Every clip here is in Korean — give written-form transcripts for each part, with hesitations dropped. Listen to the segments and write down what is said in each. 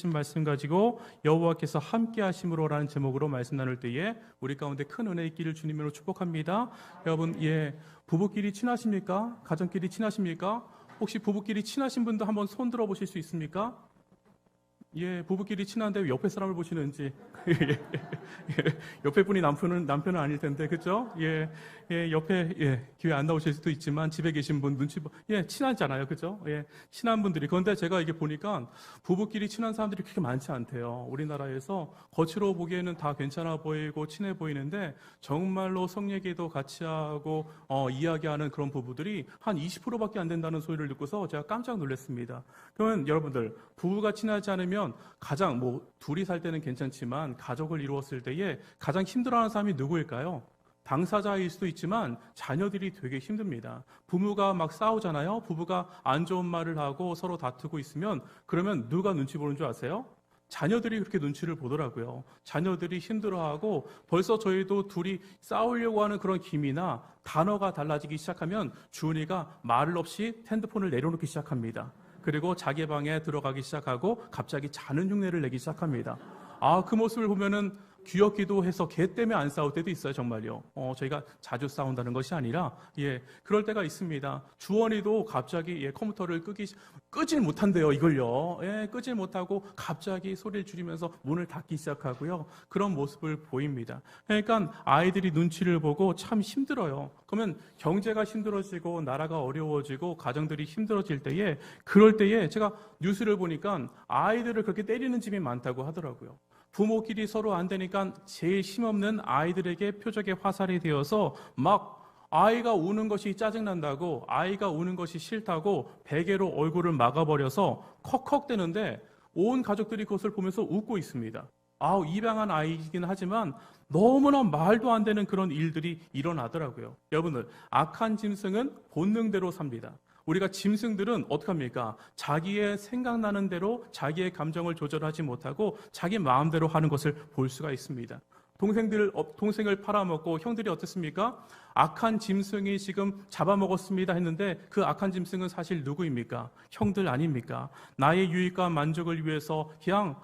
주신 말씀 가지고 여호와께서 함께 하심으로라는 제목으로 말씀 나눌 때에 우리 가운데 큰 은혜 있기를 주님으로 축복합니다. 여러분, 부부끼리 친하십니까? 가정끼리 친하십니까? 혹시 부부끼리 친하신 분도 한번 손 들어 보실 수 있습니까? 부부끼리 친한데 옆에 사람을 보시는지. 옆에 분이 남편은 아닐 텐데, 그죠? 옆에, 기회 안 나오실 수도 있지만, 집에 계신 분 친하잖아요, 그죠? 친한 분들이. 그런데 제가 이게 보니까, 부부끼리 친한 사람들이 그렇게 많지 않대요. 우리나라에서 겉으로 보기에는 다 괜찮아 보이고, 친해 보이는데, 정말로 성례기도 같이 하고, 이야기하는 그런 부부들이 한 20%밖에 안 된다는 소리를 듣고서 제가 깜짝 놀랐습니다. 그러면 여러분들, 부부가 친하지 않으면 가장 둘이 살 때는 괜찮지만 가족을 이루었을 때에 가장 힘들어하는 사람이 누구일까요? 당사자일 수도 있지만 자녀들이 되게 힘듭니다. 부모가 막 싸우잖아요. 부부가 안 좋은 말을 하고 서로 다투고 있으면 그러면 누가 눈치 보는 줄 아세요? 자녀들이 그렇게 눈치를 보더라고요. 자녀들이 힘들어하고 벌써 저희도 둘이 싸우려고 하는 그런 기미나 단어가 달라지기 시작하면 주은이가 말을 없이 핸드폰을 내려놓기 시작합니다. 그리고 자기 방에 들어가기 시작하고 갑자기 자는 흉내를 내기 시작합니다. 그 모습을 보면은 귀엽기도 해서 걔 때문에 안 싸울 때도 있어요, 정말요. 저희가 자주 싸운다는 것이 아니라, 그럴 때가 있습니다. 주원이도 갑자기 컴퓨터를 끄질 못한대요, 이걸요. 끄질 못하고 갑자기 소리를 줄이면서 문을 닫기 시작하고요. 그런 모습을 보입니다. 그러니까 아이들이 눈치를 보고 참 힘들어요. 그러면 경제가 힘들어지고 나라가 어려워지고 가정들이 힘들어질 때에, 그럴 때에 제가 뉴스를 보니까 아이들을 그렇게 때리는 집이 많다고 하더라고요. 부모끼리 서로 안 되니까 제일 힘없는 아이들에게 표적의 화살이 되어서 막 아이가 우는 것이 짜증난다고, 아이가 우는 것이 싫다고 베개로 얼굴을 막아버려서 컥컥대는데 온 가족들이 그것을 보면서 웃고 있습니다. 입양한 아이이긴 하지만 너무나 말도 안 되는 그런 일들이 일어나더라고요. 여러분들, 악한 짐승은 본능대로 삽니다. 우리가 짐승들은 어떻게 합니까? 자기의 생각나는 대로 자기의 감정을 조절하지 못하고 자기 마음대로 하는 것을 볼 수가 있습니다. 동생을 팔아먹고 형들이 어떻습니까? 악한 짐승이 지금 잡아먹었습니다 했는데 그 악한 짐승은 사실 누구입니까? 형들 아닙니까? 나의 유익과 만족을 위해서 그냥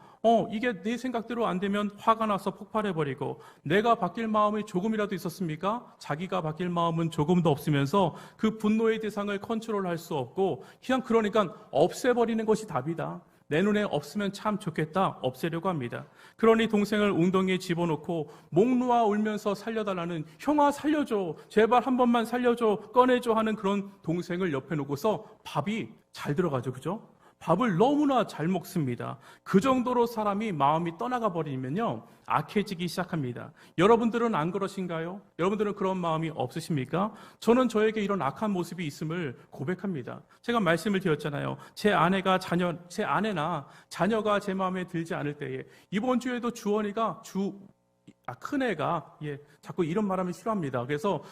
이게 내 생각대로 안 되면 화가 나서 폭발해버리고, 내가 바뀔 마음이 조금이라도 있었습니까? 자기가 바뀔 마음은 조금도 없으면서 그 분노의 대상을 컨트롤할 수 없고 그러니까 없애버리는 것이 답이다. 내 눈에 없으면 참 좋겠다. 없애려고 합니다. 그러니 동생을 웅덩이에 집어넣고 목 놓아 울면서 살려달라는, 형아 살려줘, 제발 한 번만 살려줘, 꺼내줘 하는 그런 동생을 옆에 놓고서 밥이 잘 들어가죠, 그죠? 밥을 너무나 잘 먹습니다. 그 정도로 사람이 마음이 떠나가 버리면요, 악해지기 시작합니다. 여러분들은 안 그러신가요? 여러분들은 그런 마음이 없으십니까? 저는 저에게 이런 악한 모습이 있음을 고백합니다. 제가 말씀을 드렸잖아요. 제 아내나 자녀가 제 마음에 들지 않을 때에, 이번 주에도 주원이가 큰애가 자꾸 이런 말하면 싫어합니다. 그래서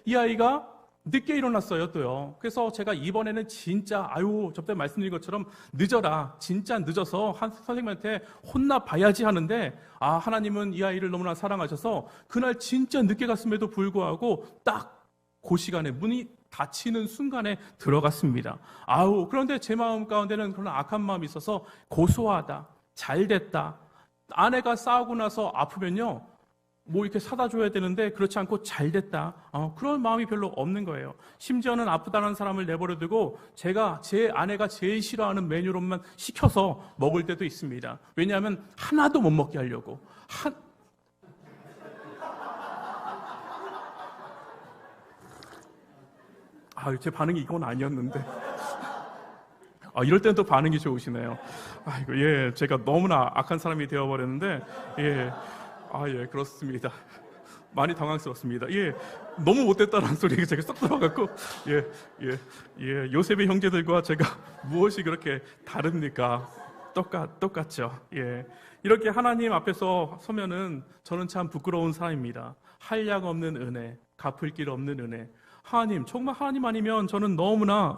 이 아이가 늦게 일어났어요, 또요. 그래서 제가 이번에는 진짜, 저번에 말씀드린 것처럼 늦어라. 진짜 늦어서 선생님한테 혼나봐야지 하는데, 하나님은 이 아이를 너무나 사랑하셔서 그날 진짜 늦게 갔음에도 불구하고 딱 그 시간에 문이 닫히는 순간에 들어갔습니다. 그런데 제 마음 가운데는 그런 악한 마음이 있어서 고소하다, 잘 됐다. 아내가 싸우고 나서 아프면요, 이렇게 사다 줘야 되는데 그렇지 않고 잘 됐다. 그런 마음이 별로 없는 거예요. 심지어는 아프다는 사람을 내버려 두고 제 아내가 제일 싫어하는 메뉴로만 시켜서 먹을 때도 있습니다. 왜냐하면 하나도 못 먹게 하려고. 제 반응이 이건 아니었는데. 이럴 때는 또 반응이 좋으시네요. 제가 너무나 악한 사람이 되어버렸는데, 그렇습니다. 많이 당황스럽습니다. 너무 못됐다는 소리가 제가 쏙 들어갔고, 요셉의 형제들과 제가 무엇이 그렇게 다릅니까? 똑같죠. 이렇게 하나님 앞에서 서면은 저는 참 부끄러운 사람입니다. 한량 없는 은혜, 갚을 길 없는 은혜. 정말 하나님 아니면 저는 너무나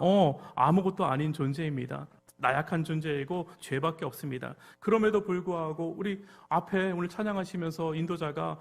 아무것도 아닌 존재입니다. 나약한 존재이고 죄밖에 없습니다. 그럼에도 불구하고 우리 앞에 오늘 찬양하시면서 인도자가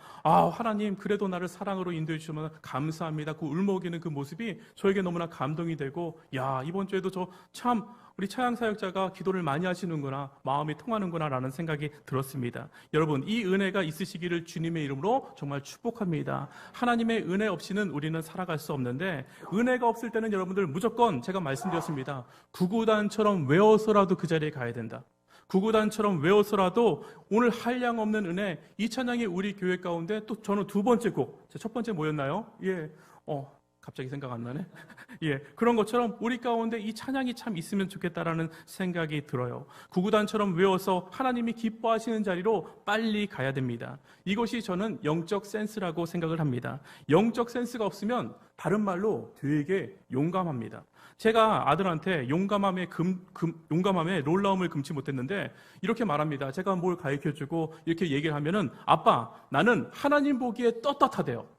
하나님 그래도 나를 사랑으로 인도해 주시면 감사합니다. 그 울먹이는 그 모습이 저에게 너무나 감동이 되고, 이번 주에도 저 참 우리 차양 사역자가 기도를 많이 하시는구나, 마음이 통하는구나라는 생각이 들었습니다. 여러분, 이 은혜가 있으시기를 주님의 이름으로 정말 축복합니다. 하나님의 은혜 없이는 우리는 살아갈 수 없는데, 은혜가 없을 때는 여러분들 무조건 제가 말씀드렸습니다. 구구단처럼 외워서라도 그 자리에 가야 된다. 구구단처럼 외워서라도 오늘 한량 없는 은혜, 이 찬양이 우리 교회 가운데 또 저는 두 번째 곡, 첫 번째 뭐였나요? 갑자기 생각 안 나네. 그런 것처럼 우리 가운데 이 찬양이 참 있으면 좋겠다라는 생각이 들어요. 구구단처럼 외워서 하나님이 기뻐하시는 자리로 빨리 가야 됩니다. 이것이 저는 영적 센스라고 생각을 합니다. 영적 센스가 없으면 다른 말로 되게 용감합니다. 제가 아들한테 용감함에 놀라움을 금치 못했는데 이렇게 말합니다. 제가 뭘 가르쳐주고 이렇게 얘기를 하면은, 아빠, 나는 하나님 보기에 떳떳하대요.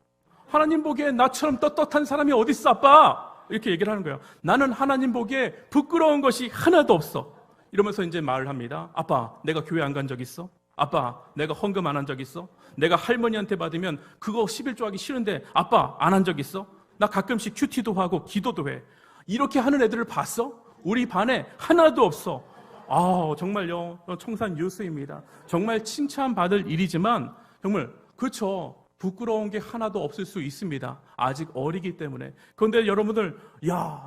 하나님 보기에 나처럼 떳떳한 사람이 어딨어, 아빠? 이렇게 얘기를 하는 거예요. 나는 하나님 보기에 부끄러운 것이 하나도 없어. 이러면서 이제 말을 합니다. 아빠, 내가 교회 안 간 적 있어? 아빠, 내가 헌금 안 한 적 있어? 내가 할머니한테 받으면 그거 11조 하기 싫은데 아빠, 안 한 적 있어? 나 가끔씩 큐티도 하고 기도도 해. 이렇게 하는 애들을 봤어? 우리 반에 하나도 없어. 정말요, 청산 유수입니다. 정말 칭찬받을 일이지만 정말 그렇죠. 부끄러운 게 하나도 없을 수 있습니다. 아직 어리기 때문에. 그런데 여러분들,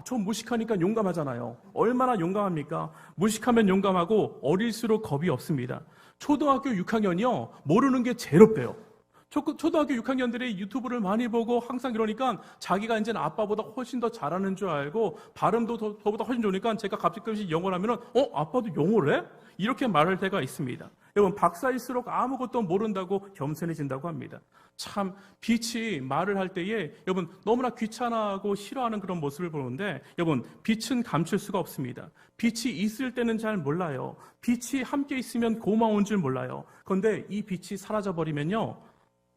저 무식하니까 용감하잖아요. 얼마나 용감합니까? 무식하면 용감하고 어릴수록 겁이 없습니다. 초등학교 6학년이요, 모르는 게 제일 없대요. 초등학교 6학년들이 유튜브를 많이 보고 항상 이러니까 자기가 이제는 아빠보다 훨씬 더 잘하는 줄 알고 발음도 저보다 훨씬 좋으니까 제가 가끔씩 영어를 하면은 아빠도 영어를 해? 이렇게 말할 때가 있습니다. 여러분, 박사일수록 아무것도 모른다고 겸손해진다고 합니다. 참 빛이 말을 할 때에 여러분 너무나 귀찮아하고 싫어하는 그런 모습을 보는데, 여러분, 빛은 감출 수가 없습니다. 빛이 있을 때는 잘 몰라요. 빛이 함께 있으면 고마운 줄 몰라요. 그런데 이 빛이 사라져버리면요,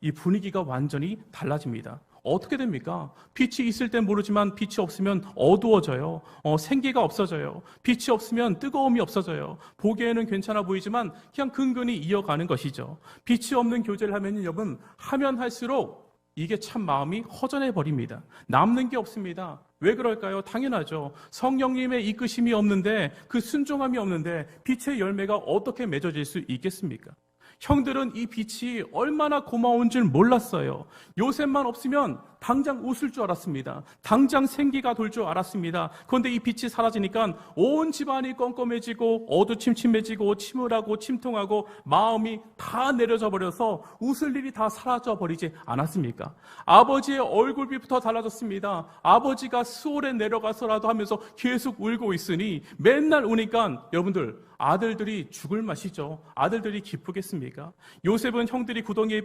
이 분위기가 완전히 달라집니다. 어떻게 됩니까? 빛이 있을 땐 모르지만 빛이 없으면 어두워져요. 생기가 없어져요. 빛이 없으면 뜨거움이 없어져요. 보기에는 괜찮아 보이지만 그냥 근근히 이어가는 것이죠. 빛이 없는 교제를 하면 여러분, 하면 할수록 이게 참 마음이 허전해 버립니다. 남는 게 없습니다. 왜 그럴까요? 당연하죠. 성령님의 이끄심이 없는데, 그 순종함이 없는데 빛의 열매가 어떻게 맺어질 수 있겠습니까? 형들은 이 빛이 얼마나 고마운 줄 몰랐어요. 요셉만 없으면 당장 웃을 줄 알았습니다. 당장 생기가 돌 줄 알았습니다. 그런데 이 빛이 사라지니까 온 집안이 껌껌해지고 어두침침해지고 침울하고 침통하고 마음이 다 내려져 버려서 웃을 일이 다 사라져 버리지 않았습니까? 아버지의 얼굴빛부터 달라졌습니다. 아버지가 수월에 내려가서라도 하면서 계속 울고 있으니 맨날 우니까 여러분들, 아들들이 죽을 맛이죠. 아들들이 기쁘겠습니까? 요셉은 형들이 구덩이에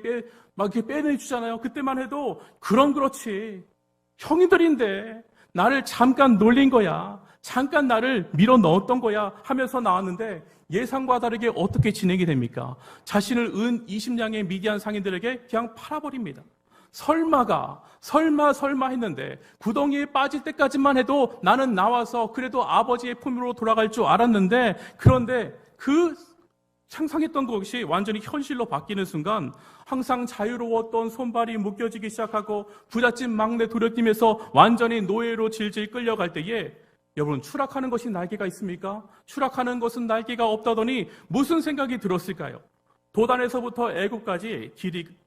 막 이렇게 빼내주잖아요. 그때만 해도 그렇지. 형들인데 나를 잠깐 놀린 거야. 잠깐 나를 밀어 넣었던 거야 하면서 나왔는데, 예상과 다르게 어떻게 진행이 됩니까? 자신을 은 20냥의 미디안 상인들에게 그냥 팔아버립니다. 설마 했는데 구덩이에 빠질 때까지만 해도 나는 나와서 그래도 아버지의 품으로 돌아갈 줄 알았는데, 그런데 그 상상했던 것이 완전히 현실로 바뀌는 순간 항상 자유로웠던 손발이 묶여지기 시작하고 부잣집 막내 도련님에서 완전히 노예로 질질 끌려갈 때에, 여러분, 추락하는 것이 날개가 있습니까? 추락하는 것은 날개가 없다더니 무슨 생각이 들었을까요? 도단에서부터 애굽까지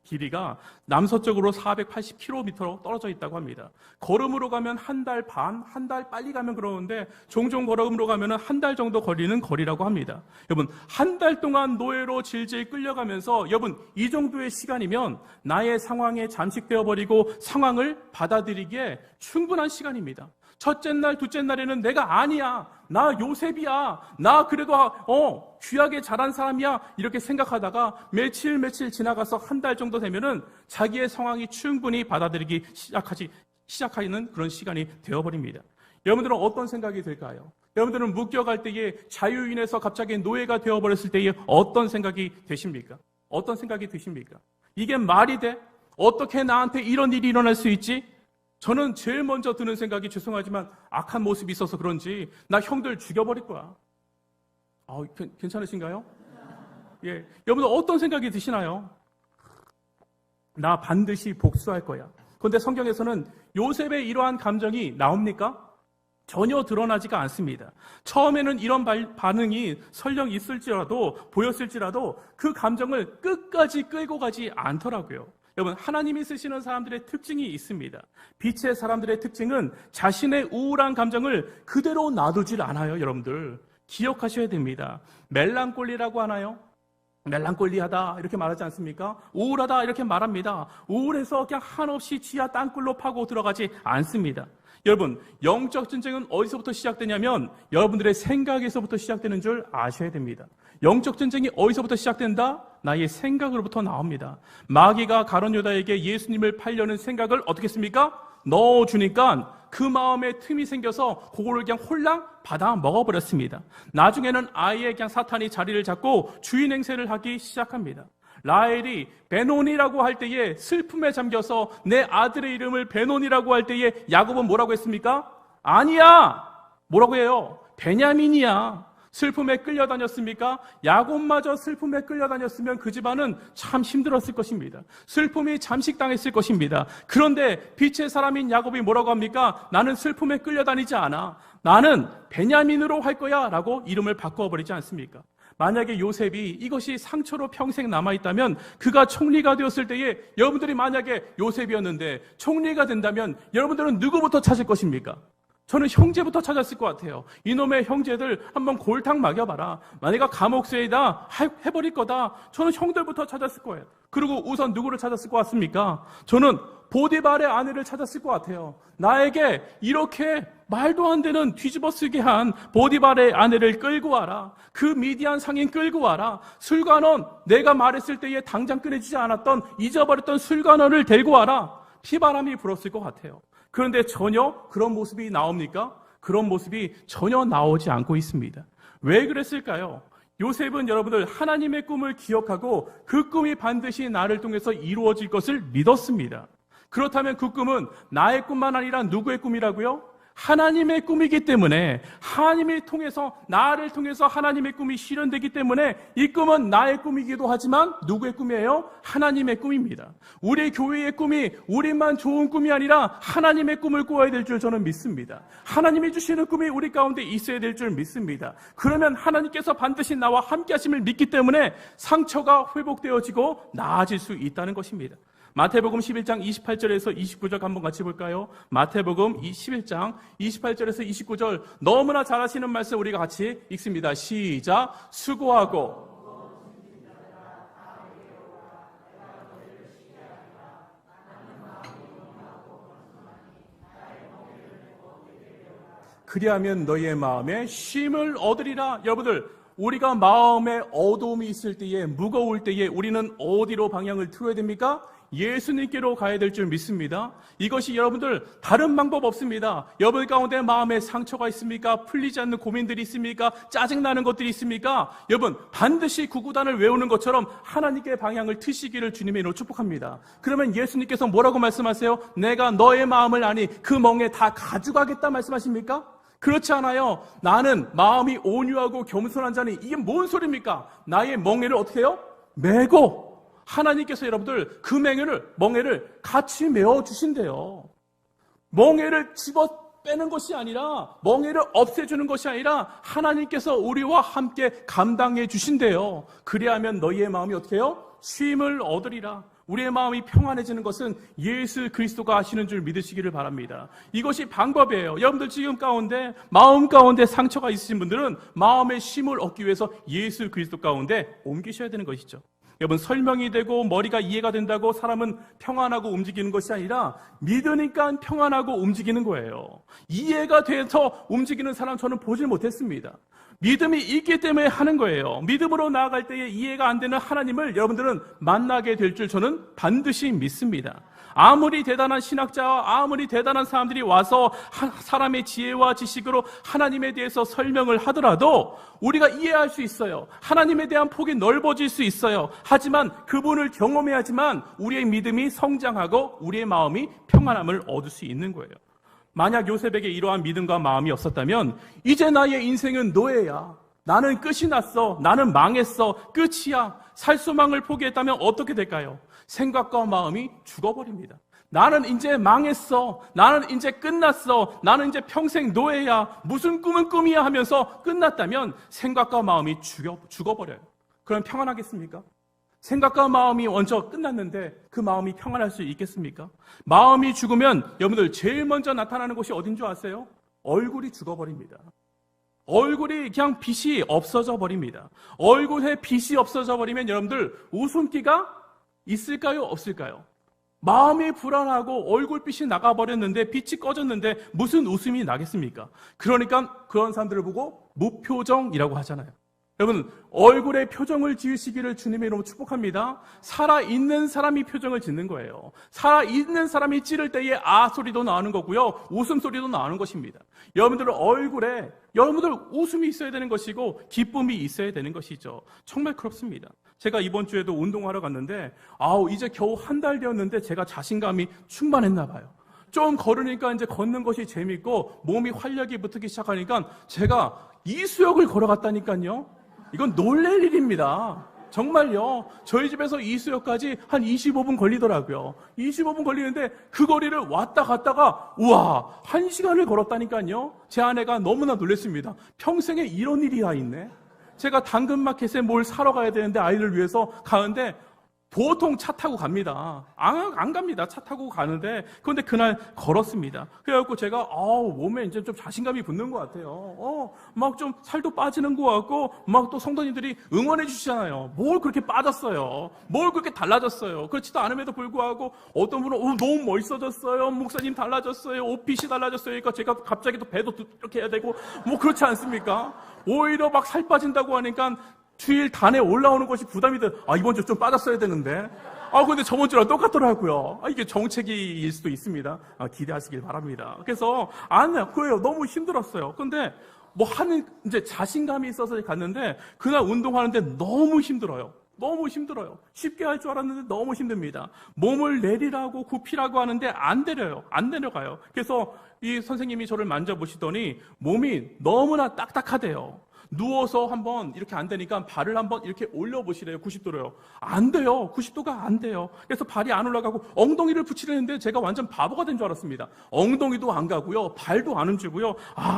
길이가 남서쪽으로 480km 떨어져 있다고 합니다. 걸음으로 가면 한 달 반, 한 달 빨리 가면 그러는데 종종 걸음으로 가면 한 달 정도 걸리는 거리라고 합니다. 여러분, 한 달 동안 노예로 질질 끌려가면서, 여러분, 이 정도의 시간이면 나의 상황에 잠식되어 버리고 상황을 받아들이기에 충분한 시간입니다. 첫째 날, 둘째 날에는 내가 아니야, 나 요셉이야, 나 그래도 귀하게 자란 사람이야, 이렇게 생각하다가 며칠 지나가서 한 달 정도 되면은 자기의 상황이 충분히 받아들이기 시작하는 그런 시간이 되어버립니다. 여러분들은 어떤 생각이 들까요? 여러분들은 묶여갈 때에, 자유인에서 갑자기 노예가 되어버렸을 때에 어떤 생각이 되십니까? 어떤 생각이 드십니까? 이게 말이 돼? 어떻게 나한테 이런 일이 일어날 수 있지? 저는 제일 먼저 드는 생각이, 죄송하지만 악한 모습이 있어서 그런지 나 형들 죽여버릴 거야. 괜찮으신가요? 예, 여러분들 어떤 생각이 드시나요? 나 반드시 복수할 거야. 그런데 성경에서는 요셉의 이러한 감정이 나옵니까? 전혀 드러나지가 않습니다. 처음에는 이런 반응이 설령 있을지라도 보였을지라도 그 감정을 끝까지 끌고 가지 않더라고요. 여러분, 하나님이 쓰시는 사람들의 특징이 있습니다. 빛의 사람들의 특징은 자신의 우울한 감정을 그대로 놔두질 않아요. 여러분들 기억하셔야 됩니다. 멜랑콜리라고 하나요? 멜랑콜리하다 이렇게 말하지 않습니까? 우울하다 이렇게 말합니다. 우울해서 그냥 한없이 지하 땅굴로 파고 들어가지 않습니다. 여러분, 영적 전쟁은 어디서부터 시작되냐면 여러분들의 생각에서부터 시작되는 줄 아셔야 됩니다. 영적 전쟁이 어디서부터 시작된다? 나의 생각으로부터 나옵니다. 마귀가 가룟 유다에게 예수님을 팔려는 생각을 어떻게 했습니까? 넣어주니까 그 마음에 틈이 생겨서 그거를 그냥 홀랑 받아 먹어버렸습니다. 나중에는 아예 그냥 사탄이 자리를 잡고 주인 행세를 하기 시작합니다. 라헬이 베논이라고 할 때에 슬픔에 잠겨서 내 아들의 이름을 베논이라고 할 때에 야곱은 뭐라고 했습니까? 아니야! 뭐라고 해요? 베냐민이야. 슬픔에 끌려다녔습니까? 야곱마저 슬픔에 끌려다녔으면 그 집안은 참 힘들었을 것입니다. 슬픔이 잠식당했을 것입니다. 그런데 빛의 사람인 야곱이 뭐라고 합니까? 나는 슬픔에 끌려다니지 않아. 나는 베냐민으로 할 거야 라고 이름을 바꿔버리지 않습니까? 만약에 요셉이 이것이 상처로 평생 남아있다면 그가 총리가 되었을 때에 여러분들이 만약에 요셉이었는데 총리가 된다면 여러분들은 누구부터 찾을 것입니까? 저는 형제부터 찾았을 것 같아요. 이놈의 형제들 한번 골탕 먹여봐라. 만약에 감옥수에다 해버릴 거다. 저는 형들부터 찾았을 거예요. 그리고 우선 누구를 찾았을 것 같습니까? 저는 보디발의 아내를 찾았을 것 같아요. 나에게 이렇게 말도 안 되는 뒤집어쓰게 한 보디발의 아내를 끌고 와라. 그 미디안 상인 끌고 와라. 술관원, 내가 말했을 때에 당장 꺼내주지 않았던 잊어버렸던 술관원을 데리고 와라. 피바람이 불었을 것 같아요. 그런데 전혀 그런 모습이 나옵니까? 그런 모습이 전혀 나오지 않고 있습니다. 왜 그랬을까요? 요셉은 여러분들 하나님의 꿈을 기억하고 그 꿈이 반드시 나를 통해서 이루어질 것을 믿었습니다. 그렇다면 그 꿈은 나의 꿈만 아니라 누구의 꿈이라고요? 하나님의 꿈이기 때문에 하나님을 통해서 나를 통해서 하나님의 꿈이 실현되기 때문에 이 꿈은 나의 꿈이기도 하지만 누구의 꿈이에요? 하나님의 꿈입니다. 우리 교회의 꿈이 우리만 좋은 꿈이 아니라 하나님의 꿈을 꾸어야 될 줄 저는 믿습니다. 하나님이 주시는 꿈이 우리 가운데 있어야 될 줄 믿습니다. 그러면 하나님께서 반드시 나와 함께 하심을 믿기 때문에 상처가 회복되어지고 나아질 수 있다는 것입니다. 마태복음 11장 28절에서 29절 한번 같이 볼까요? 마태복음 11장 28절에서 29절 너무나 잘 아시는 말씀 우리가 같이 읽습니다. 시작. 수고하고 그리하면 너희의 마음에 쉼을 얻으리라. 여러분들, 우리가 마음에 어두움이 있을 때에, 무거울 때에 우리는 어디로 방향을 틀어야 됩니까? 예수님께로 가야 될 줄 믿습니다. 이것이 여러분들 다른 방법 없습니다. 여러분 가운데 마음에 상처가 있습니까? 풀리지 않는 고민들이 있습니까? 짜증나는 것들이 있습니까? 여러분 반드시 구구단을 외우는 것처럼 하나님께 방향을 트시기를 주님의 이름으로 축복합니다. 그러면 예수님께서 뭐라고 말씀하세요? 내가 너의 마음을 아니 그 멍에 다 가져가겠다 말씀하십니까? 그렇지 않아요. 나는 마음이 온유하고 겸손한 자니 이게 뭔 소리입니까? 나의 멍에를 어떻게 해요? 메고 하나님께서 여러분들 그 멍에를 같이 메어주신대요. 멍에를 집어 빼는 것이 아니라 멍에를 없애주는 것이 아니라 하나님께서 우리와 함께 감당해 주신대요. 그리하면 너희의 마음이 어떻게 해요? 쉼을 얻으리라. 우리의 마음이 평안해지는 것은 예수 그리스도가 하시는 줄 믿으시기를 바랍니다. 이것이 방법이에요. 여러분들 지금 가운데 마음 가운데 상처가 있으신 분들은 마음의 쉼을 얻기 위해서 예수 그리스도 가운데 옮기셔야 되는 것이죠. 여러분 설명이 되고 머리가 이해가 된다고 사람은 평안하고 움직이는 것이 아니라 믿으니까 평안하고 움직이는 거예요. 이해가 돼서 움직이는 사람 저는 보질 못했습니다. 믿음이 있기 때문에 하는 거예요. 믿음으로 나아갈 때에 이해가 안 되는 하나님을 여러분들은 만나게 될 줄 저는 반드시 믿습니다. 아무리 대단한 신학자와 아무리 대단한 사람들이 와서 사람의 지혜와 지식으로 하나님에 대해서 설명을 하더라도 우리가 이해할 수 있어요. 하나님에 대한 폭이 넓어질 수 있어요. 하지만 그분을 경험해야지만 우리의 믿음이 성장하고 우리의 마음이 평안함을 얻을 수 있는 거예요. 만약 요셉에게 이러한 믿음과 마음이 없었다면 이제 나의 인생은 노예야. 나는 끝이 났어. 나는 망했어. 끝이야. 살 소망을 포기했다면 어떻게 될까요? 생각과 마음이 죽어버립니다. 나는 이제 망했어. 나는 이제 끝났어. 나는 이제 평생 노예야. 무슨 꿈은 꿈이야 하면서 끝났다면 생각과 마음이 죽어버려요. 그럼 평안하겠습니까? 생각과 마음이 먼저 끝났는데 그 마음이 평안할 수 있겠습니까? 마음이 죽으면 여러분들 제일 먼저 나타나는 것이 어딘 줄 아세요? 얼굴이 죽어버립니다. 얼굴이 그냥 빛이 없어져 버립니다. 얼굴에 빛이 없어져 버리면 여러분들 웃음기가 있을까요? 없을까요? 마음이 불안하고 얼굴빛이 나가버렸는데 빛이 꺼졌는데 무슨 웃음이 나겠습니까? 그러니까 그런 사람들을 보고 무표정이라고 하잖아요. 여러분, 얼굴에 표정을 지으시기를 주님의 이름으로 축복합니다. 살아있는 사람이 표정을 짓는 거예요. 살아있는 사람이 찌를 때에 아 소리도 나오는 거고요. 웃음소리도 나오는 것입니다. 여러분들 얼굴에 여러분들 웃음이 있어야 되는 것이고 기쁨이 있어야 되는 것이죠. 정말 그렇습니다. 제가 이번 주에도 운동하러 갔는데 이제 겨우 한 달 되었는데 제가 자신감이 충만했나 봐요. 좀 걸으니까 이제 걷는 것이 재밌고 몸이 활력이 붙기 시작하니까 제가 이수역을 걸어갔다니까요. 이건 놀랄 일입니다. 정말요. 저희 집에서 이수역까지 한 25분 걸리더라고요. 25분 걸리는데 그 거리를 왔다 갔다가 우와 1시간을 걸었다니까요. 제 아내가 너무나 놀랐습니다. 평생에 이런 일이 다 있네. 제가 당근마켓에 뭘 사러 가야 되는데 아이를 위해서 가는데 보통 차 타고 갑니다. 안 갑니다. 차 타고 가는데 그런데 그날 걸었습니다. 그래갖고 제가 몸에 이제 좀 자신감이 붙는 것 같아요. 막 좀 살도 빠지는 것 같고 막 또 성도님들이 응원해 주시잖아요. 뭘 그렇게 빠졌어요? 뭘 그렇게 달라졌어요? 그렇지도 않음에도 불구하고 어떤 분은 너무 멋있어졌어요. 목사님 달라졌어요. 옷핏이 달라졌어요. 그러니까 제가 갑자기 또 배도 이렇게 해야 되고 뭐 그렇지 않습니까? 오히려 막 살 빠진다고 하니까 주일 단에 올라오는 것이 부담이 돼. 이번 주 좀 빠졌어야 되는데. 근데 저번 주랑 똑같더라고요. 이게 정책일 수도 있습니다. 기대하시길 바랍니다. 그래서, 그래요. 너무 힘들었어요. 근데, 이제 자신감이 있어서 갔는데, 그날 운동하는데 너무 힘들어요. 너무 힘들어요. 쉽게 할 줄 알았는데 너무 힘듭니다. 몸을 내리라고 굽히라고 하는데 안 내려요. 안 내려가요. 그래서 이 선생님이 저를 만져보시더니 몸이 너무나 딱딱하대요. 누워서 한번 이렇게 안 되니까 발을 한번 이렇게 올려보시래요. 90도로요. 안 돼요. 90도가 안 돼요. 그래서 발이 안 올라가고 엉덩이를 붙이려는데 제가 완전 바보가 된 줄 알았습니다. 엉덩이도 안 가고요. 발도 안 움직이고요.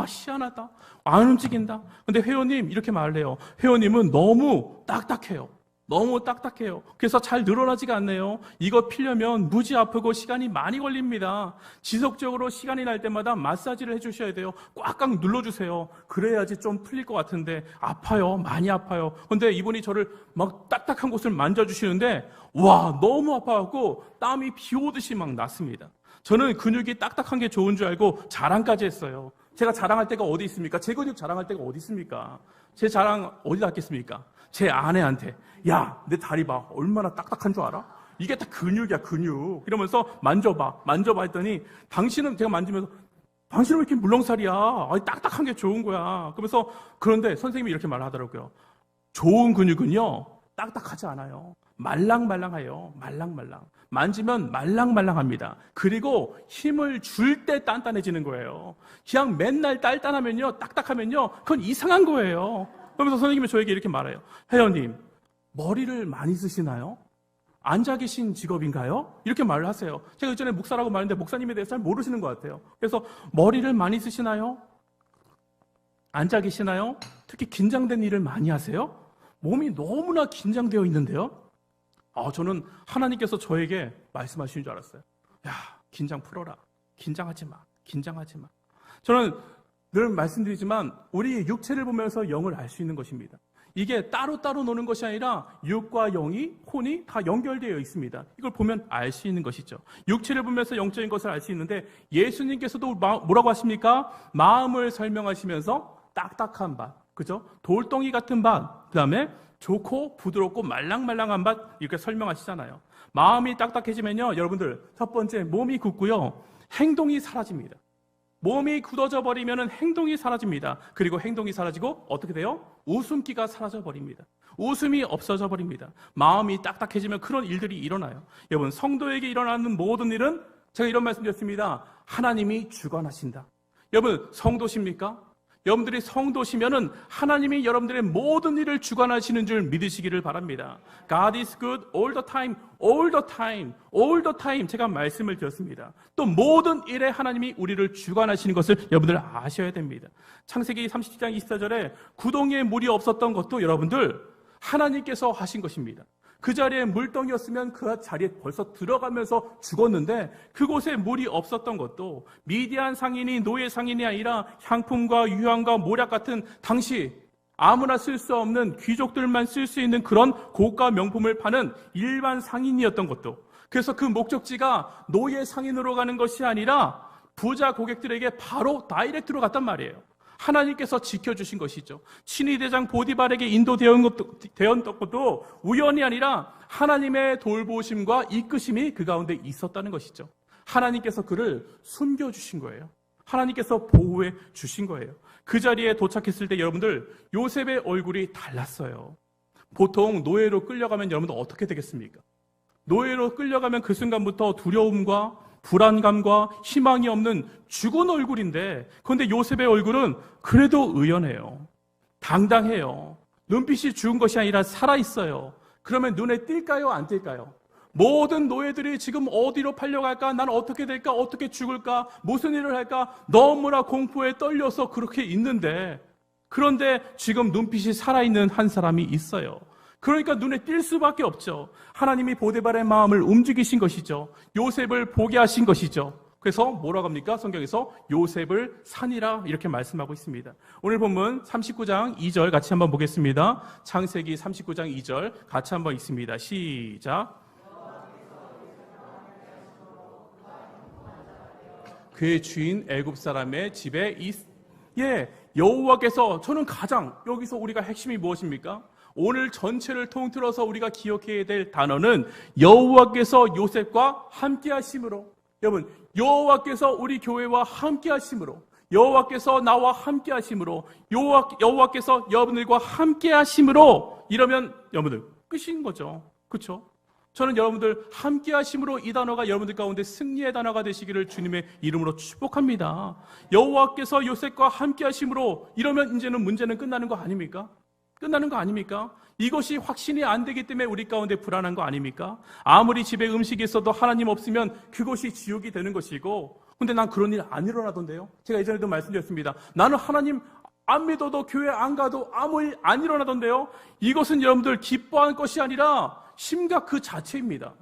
희한하다. 안 움직인다. 근데 회원님 이렇게 말해요. 회원님은 너무 딱딱해요. 너무 딱딱해요. 그래서 잘 늘어나지가 않네요. 이거 피려면 무지 아프고 시간이 많이 걸립니다. 지속적으로 시간이 날 때마다 마사지를 해주셔야 돼요. 꽉꽉 눌러주세요. 그래야지 좀 풀릴 것 같은데 아파요. 많이 아파요. 근데 이분이 저를 막 딱딱한 곳을 만져주시는데 와 너무 아파갖고 땀이 비 오듯이 막 났습니다. 저는 근육이 딱딱한 게 좋은 줄 알고 자랑까지 했어요. 제가 자랑할 때가 어디 있습니까? 제 근육 자랑할 때가 어디 있습니까? 제 자랑 어디다 했겠습니까? 제 아내한테 야, 내 다리 봐. 얼마나 딱딱한 줄 알아? 이게 다 근육이야, 근육. 이러면서 만져봐 했더니 당신은 제가 만지면서 당신은 왜 이렇게 물렁살이야? 딱딱한 게 좋은 거야. 그러면서 그런데 선생님이 이렇게 말하더라고요. 좋은 근육은요, 딱딱하지 않아요. 말랑말랑해요. 말랑말랑. 만지면 말랑말랑합니다. 그리고 힘을 줄 때 단단해지는 거예요. 그냥 맨날 단단하면요, 딱딱하면요, 그건 이상한 거예요. 그러면서 선생님이 저에게 이렇게 말해요. 회원님, 머리를 많이 쓰시나요? 앉아 계신 직업인가요? 이렇게 말을 하세요. 제가 예전에 목사라고 말했는데 목사님에 대해서 잘 모르시는 것 같아요. 그래서 머리를 많이 쓰시나요? 앉아 계시나요? 특히 긴장된 일을 많이 하세요? 몸이 너무나 긴장되어 있는데요? 저는 하나님께서 저에게 말씀하시는 줄 알았어요. 야, 긴장 풀어라. 긴장하지 마. 긴장하지 마. 저는 늘 말씀드리지만 우리 육체를 보면서 영을 알 수 있는 것입니다. 이게 따로따로 노는 것이 아니라 육과 영이, 혼이 다 연결되어 있습니다. 이걸 보면 알 수 있는 것이죠. 육체를 보면서 영적인 것을 알 수 있는데 예수님께서도 뭐라고 하십니까? 마음을 설명하시면서 딱딱한 밭, 그죠? 돌덩이 같은 밭, 그 다음에 좋고 부드럽고 말랑말랑한 밭 이렇게 설명하시잖아요. 마음이 딱딱해지면요, 여러분들 첫 번째 몸이 굳고요, 행동이 사라집니다. 몸이 굳어져 버리면 행동이 사라집니다. 그리고 행동이 사라지고 어떻게 돼요? 웃음기가 사라져 버립니다. 웃음이 없어져 버립니다. 마음이 딱딱해지면 그런 일들이 일어나요. 여러분, 성도에게 일어나는 모든 일은 제가 이런 말씀드렸습니다. 하나님이 주관하신다. 여러분, 성도십니까? 여러분들이 성도시면은 하나님이 여러분들의 모든 일을 주관하시는 줄 믿으시기를 바랍니다. God is good all the time, all the time, all the time. 제가 말씀을 드렸습니다. 또 모든 일에 하나님이 우리를 주관하시는 것을 여러분들 아셔야 됩니다. 창세기 37장 24절에 구덩이에 물이 없었던 것도 여러분들 하나님께서 하신 것입니다. 그 자리에 물덩이였으면 그 자리에 벌써 들어가면서 죽었는데 그곳에 물이 없었던 것도 미디안 상인이 노예 상인이 아니라 향품과 유황과 모략 같은 당시 아무나 쓸 수 없는 귀족들만 쓸 수 있는 그런 고가 명품을 파는 일반 상인이었던 것도, 그래서 그 목적지가 노예 상인으로 가는 것이 아니라 부자 고객들에게 바로 다이렉트로 갔단 말이에요. 하나님께서 지켜주신 것이죠. 친위대장 보디발에게 인도되었던 것도 우연이 아니라 하나님의 돌보심과 이끄심이 그 가운데 있었다는 것이죠. 하나님께서 그를 숨겨주신 거예요. 하나님께서 보호해 주신 거예요. 그 자리에 도착했을 때 여러분들 요셉의 얼굴이 달랐어요. 보통 노예로 끌려가면 여러분들 어떻게 되겠습니까? 노예로 끌려가면 그 순간부터 두려움과 불안감과 희망이 없는 죽은 얼굴인데, 그런데 요셉의 얼굴은 그래도 의연해요. 당당해요. 눈빛이 죽은 것이 아니라 살아있어요. 그러면 눈에 띌까요? 안 띌까요? 모든 노예들이 지금 어디로 팔려갈까? 난 어떻게 될까? 어떻게 죽을까? 무슨 일을 할까? 너무나 공포에 떨려서 그렇게 있는데, 그런데 지금 눈빛이 살아있는 한 사람이 있어요. 그러니까 눈에 띌 수밖에 없죠. 하나님이 보디발의 마음을 움직이신 것이죠. 요셉을 보게 하신 것이죠. 그래서 뭐라고 합니까? 성경에서 요셉을 산이라 이렇게 말씀하고 있습니다. 오늘 본문 39장 2절 같이 한번 보겠습니다. 창세기 39장 2절 같이 한번 읽습니다. 시작. 그의 주인 애굽 사람의 집에 여호와께서, 저는 가장 여기서 우리가 핵심이 무엇입니까? 오늘 전체를 통틀어서 우리가 기억해야 될 단어는 여호와께서 요셉과 함께 하심으로, 여러분 여호와께서 우리 교회와 함께 하심으로, 여호와께서 나와 함께 하심으로, 여호와께서 여러분들과 함께 하심으로, 이러면 여러분들 끝인 거죠. 그렇죠? 저는 여러분들 함께 하심으로 이 단어가 여러분들 가운데 승리의 단어가 되시기를 주님의 이름으로 축복합니다. 여호와께서 요셉과 함께 하심으로, 이러면 이제는 문제는 끝나는 거 아닙니까? 끝나는 거 아닙니까? 이것이 확신이 안 되기 때문에 우리 가운데 불안한 거 아닙니까? 아무리 집에 음식이 있어도 하나님 없으면 그것이 지옥이 되는 것이고, 근데 난 그런 일 안 일어나던데요? 제가 예전에도 말씀드렸습니다. 나는 하나님 안 믿어도 교회 안 가도 아무 일 안 일어나던데요? 이것은 여러분들 기뻐할 것이 아니라 심각 그 자체입니다.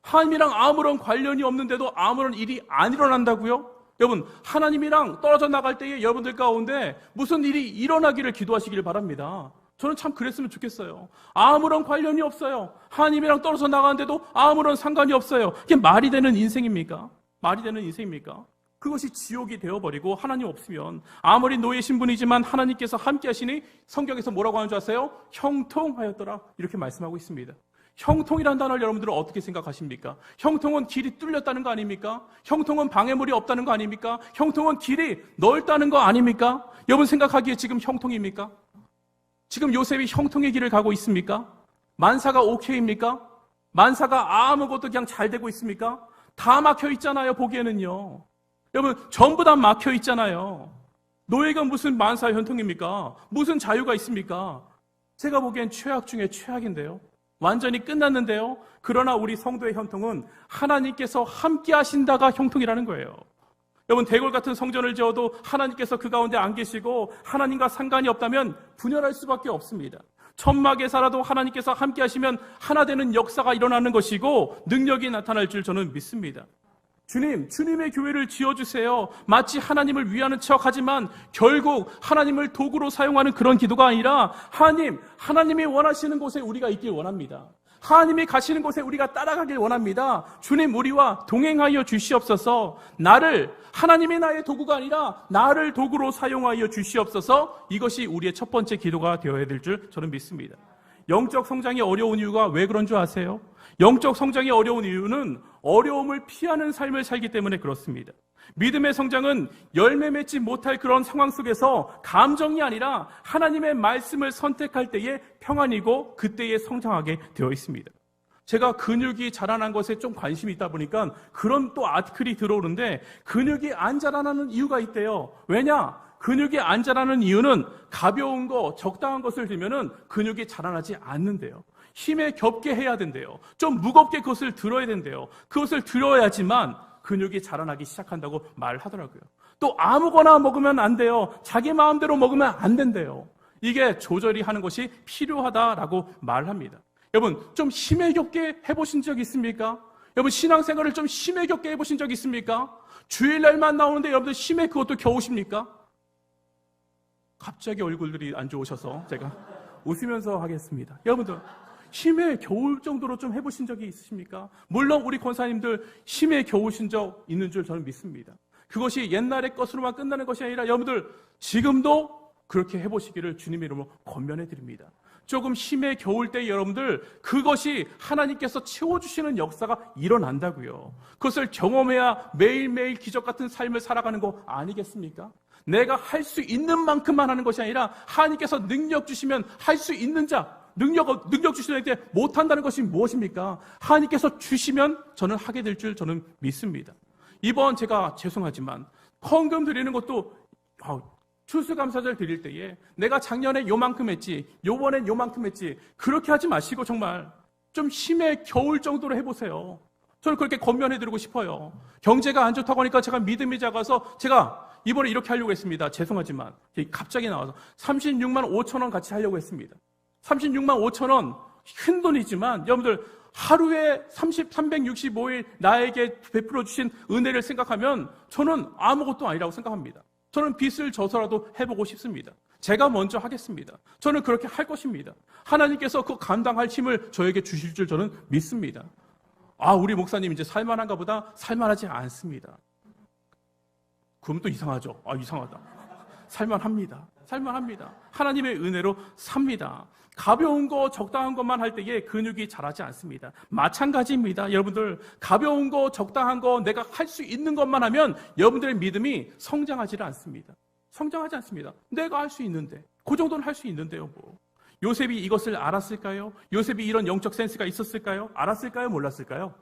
하나님이랑 아무런 관련이 없는데도 아무런 일이 안 일어난다고요? 여러분, 하나님이랑 떨어져 나갈 때에 여러분들 가운데 무슨 일이 일어나기를 기도하시길 바랍니다. 저는 참 그랬으면 좋겠어요. 아무런 관련이 없어요. 하나님이랑 떨어져 나가는데도 아무런 상관이 없어요. 이게 말이 되는 인생입니까? 말이 되는 인생입니까? 그것이 지옥이 되어버리고, 하나님 없으면 아무리 노예 신분이지만 하나님께서 함께 하시니 성경에서 뭐라고 하는 줄 아세요? 형통하였더라, 이렇게 말씀하고 있습니다. 형통이라는 단어를 여러분들은 어떻게 생각하십니까? 형통은 길이 뚫렸다는 거 아닙니까? 형통은 방해물이 없다는 거 아닙니까? 형통은 길이 넓다는 거 아닙니까? 여러분 생각하기에 지금 형통입니까? 지금 요셉이 형통의 길을 가고 있습니까? 만사가 오케이입니까? 만사가 아무것도 그냥 잘 되고 있습니까? 다 막혀 있잖아요, 보기에는요. 여러분, 전부 다 막혀 있잖아요. 노예가 무슨 만사 형통입니까? 무슨 자유가 있습니까? 제가 보기엔 최악 중에 최악인데요. 완전히 끝났는데요. 그러나 우리 성도의 형통은 하나님께서 함께 하신다가 형통이라는 거예요. 여러분, 대궐 같은 성전을 지어도 하나님께서 그 가운데 안 계시고 하나님과 상관이 없다면 분열할 수밖에 없습니다. 천막에 살아도 하나님께서 함께 하시면 하나 되는 역사가 일어나는 것이고 능력이 나타날 줄 저는 믿습니다. 주님의 교회를 지어주세요. 마치 하나님을 위하는 척하지만 결국 하나님을 도구로 사용하는 그런 기도가 아니라, 하나님이 원하시는 곳에 우리가 있길 원합니다. 하나님이 가시는 곳에 우리가 따라가길 원합니다. 주님, 우리와 동행하여 주시옵소서. 하나님이 나의 도구가 아니라 나를 도구로 사용하여 주시옵소서. 이것이 우리의 첫 번째 기도가 되어야 될 줄 저는 믿습니다. 영적 성장이 어려운 이유가 왜 그런 줄 아세요? 영적 성장이 어려운 이유는 어려움을 피하는 삶을 살기 때문에 그렇습니다. 믿음의 성장은 열매 맺지 못할 그런 상황 속에서 감정이 아니라 하나님의 말씀을 선택할 때의 평안이고 그때에 성장하게 되어 있습니다. 제가 근육이 자라난 것에 좀 관심이 있다 보니까 그런 또 아티클이 들어오는데, 근육이 안 자라나는 이유가 있대요. 왜냐? 근육이 안 자라는 이유는 가벼운 거, 적당한 것을 들면은 근육이 자라나지 않는데요. 힘에 겹게 해야 된대요. 좀 무겁게 그것을 들어야 된대요. 그것을 들어야지만 근육이 자라나기 시작한다고 말하더라고요. 또 아무거나 먹으면 안 돼요. 자기 마음대로 먹으면 안 된대요. 이게 조절이 하는 것이 필요하다라고 말합니다. 여러분, 좀 힘에 겹게 해보신 적 있습니까? 여러분, 신앙생활을 좀 힘에 겹게 해보신 적 있습니까? 주일날만 나오는데 여러분들 힘에 그것도 겨우십니까? 갑자기 얼굴들이 안 좋으셔서 제가 웃으면서 하겠습니다. 여러분들, 힘에 겨울 정도로 좀 해보신 적이 있으십니까? 물론 우리 권사님들 힘에 겨우신 적 있는 줄 저는 믿습니다. 그것이 옛날의 것으로만 끝나는 것이 아니라 여러분들 지금도 그렇게 해보시기를 주님의 이름으로 권면해 드립니다. 조금 힘에 겨울 때 여러분들 그것이 하나님께서 채워주시는 역사가 일어난다고요. 그것을 경험해야 매일매일 기적 같은 삶을 살아가는 거 아니겠습니까? 내가 할 수 있는 만큼만 하는 것이 아니라 하나님께서 능력 주시면 할 수 있는 자, 능력 주시는 때 못한다는 것이 무엇입니까? 하나님께서 주시면 저는 하게 될 줄 저는 믿습니다. 이번 제가 죄송하지만 헌금 드리는 것도 추수감사절 드릴 때에 내가 작년에 요만큼 했지, 요번엔 요만큼 했지, 그렇게 하지 마시고 정말 좀 힘에 겨울 정도로 해보세요. 저는 그렇게 권면해드리고 싶어요. 경제가 안 좋다고 하니까 제가 믿음이 작아서 제가 이번에 이렇게 하려고 했습니다. 죄송하지만 갑자기 나와서 36만 5천 원 같이 하려고 했습니다. 36만 5천 원 큰 돈이지만 여러분들 하루에 365일 나에게 베풀어 주신 은혜를 생각하면 저는 아무것도 아니라고 생각합니다. 저는 빚을 져서라도 해보고 싶습니다. 제가 먼저 하겠습니다. 저는 그렇게 할 것입니다. 하나님께서 그 감당할 힘을 저에게 주실 줄 저는 믿습니다. 우리 목사님 이제 살만한가 보다. 살만하지 않습니다. 그럼 또 이상하죠. 이상하다. 살만합니다. 살만합니다. 하나님의 은혜로 삽니다. 가벼운 거, 적당한 것만 할 때에 근육이 자라지 않습니다. 마찬가지입니다. 여러분들, 가벼운 거, 적당한 거, 내가 할 수 있는 것만 하면 여러분들의 믿음이 성장하지 않습니다. 성장하지 않습니다. 내가 할 수 있는데, 그 정도는 할 수 있는데요, 뭐. 요셉이 이것을 알았을까요? 요셉이 이런 영적 센스가 있었을까요? 알았을까요? 몰랐을까요?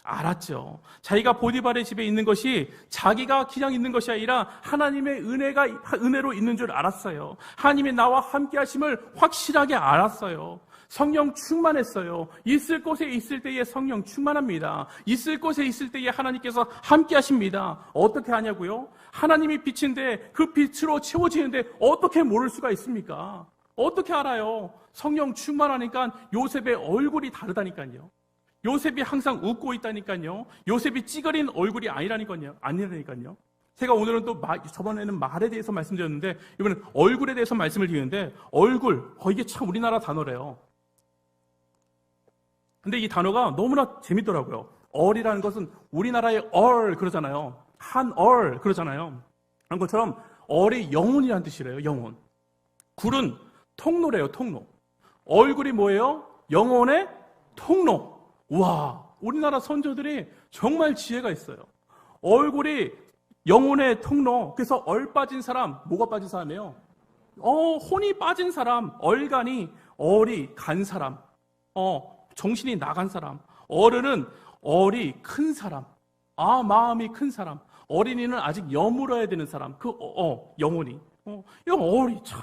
알았죠. 자기가 보디발의 집에 있는 것이 자기가 그냥 있는 것이 아니라 하나님의 은혜로 있는 줄 알았어요. 하나님이 나와 함께 하심을 확실하게 알았어요. 성령 충만했어요. 있을 곳에 있을 때에 성령 충만합니다. 있을 곳에 있을 때에 하나님께서 함께 하십니다. 어떻게 하냐고요? 하나님이 빛인데 그 빛으로 채워지는데 어떻게 모를 수가 있습니까? 어떻게 알아요? 성령 충만하니까 요셉의 얼굴이 다르다니까요. 요셉이 항상 웃고 있다니까요. 요셉이 찌그린 얼굴이 아니라니까요. 제가 오늘은 또 저번에는 말에 대해서 말씀드렸는데 이번엔 얼굴에 대해서 말씀을 드리는데 이게 참 우리나라 단어래요. 근데 이 단어가 너무나 재밌더라고요. 얼이라는 것은 우리나라의 그러잖아요. 한얼 그러잖아요. 그런 것처럼 얼이 영혼이라는 뜻이래요. 영혼. 굴은 통로래요. 통로. 얼굴이 뭐예요? 영혼의 통로. 와, 우리나라 선조들이 정말 지혜가 있어요. 얼굴이 영혼의 통로. 그래서 얼 빠진 사람, 뭐가 빠진 사람이에요? 혼이 빠진 사람, 얼간이 얼이 간 사람, 정신이 나간 사람. 어른은 얼이 큰 사람, 마음이 큰 사람. 어린이는 아직 여물어야 되는 사람. 영혼이.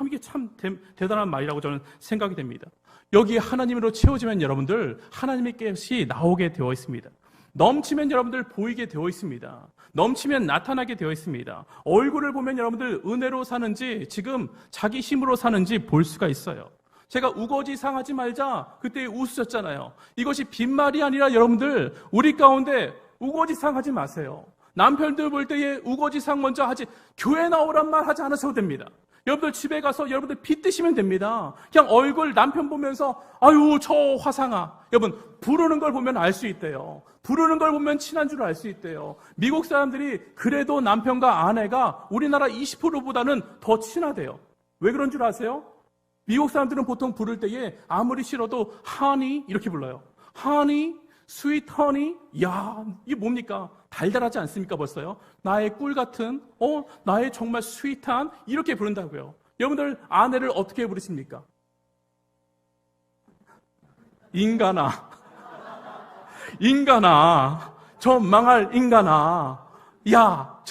이게 참 대단한 말이라고 저는 생각이 됩니다. 여기 하나님으로 채워지면 여러분들 하나님의 것이 나오게 되어 있습니다. 넘치면 여러분들 보이게 되어 있습니다. 넘치면 나타나게 되어 있습니다. 얼굴을 보면 여러분들 은혜로 사는지 지금 자기 힘으로 사는지 볼 수가 있어요. 제가 우거지 상하지 말자 그때 웃으셨잖아요. 이것이 빈말이 아니라 여러분들 우리 가운데 우거지 상하지 마세요. 남편들 볼 때에 우거지상 먼저 하지, 교회 나오란 말 하지 않으셔도 됩니다. 여러분들 집에 가서 여러분들 빗드시면 됩니다. 그냥 얼굴 남편 보면서 저 화상아. 여러분 부르는 걸 보면 알 수 있대요. 부르는 걸 보면 친한 줄 알 수 있대요. 미국 사람들이 그래도 남편과 아내가 우리나라 20%보다는 더 친하대요. 왜 그런 줄 아세요? 미국 사람들은 보통 부를 때에 아무리 싫어도 honey 이렇게 불러요. honey, sweet honey. 야, 이게 뭡니까? 달달하지 않습니까 벌써요? 나의 꿀 같은, 나의 정말 스윗한 이렇게 부른다고요. 여러분들 아내를 어떻게 부르십니까? 인간아, 저 망할 인간아, 야,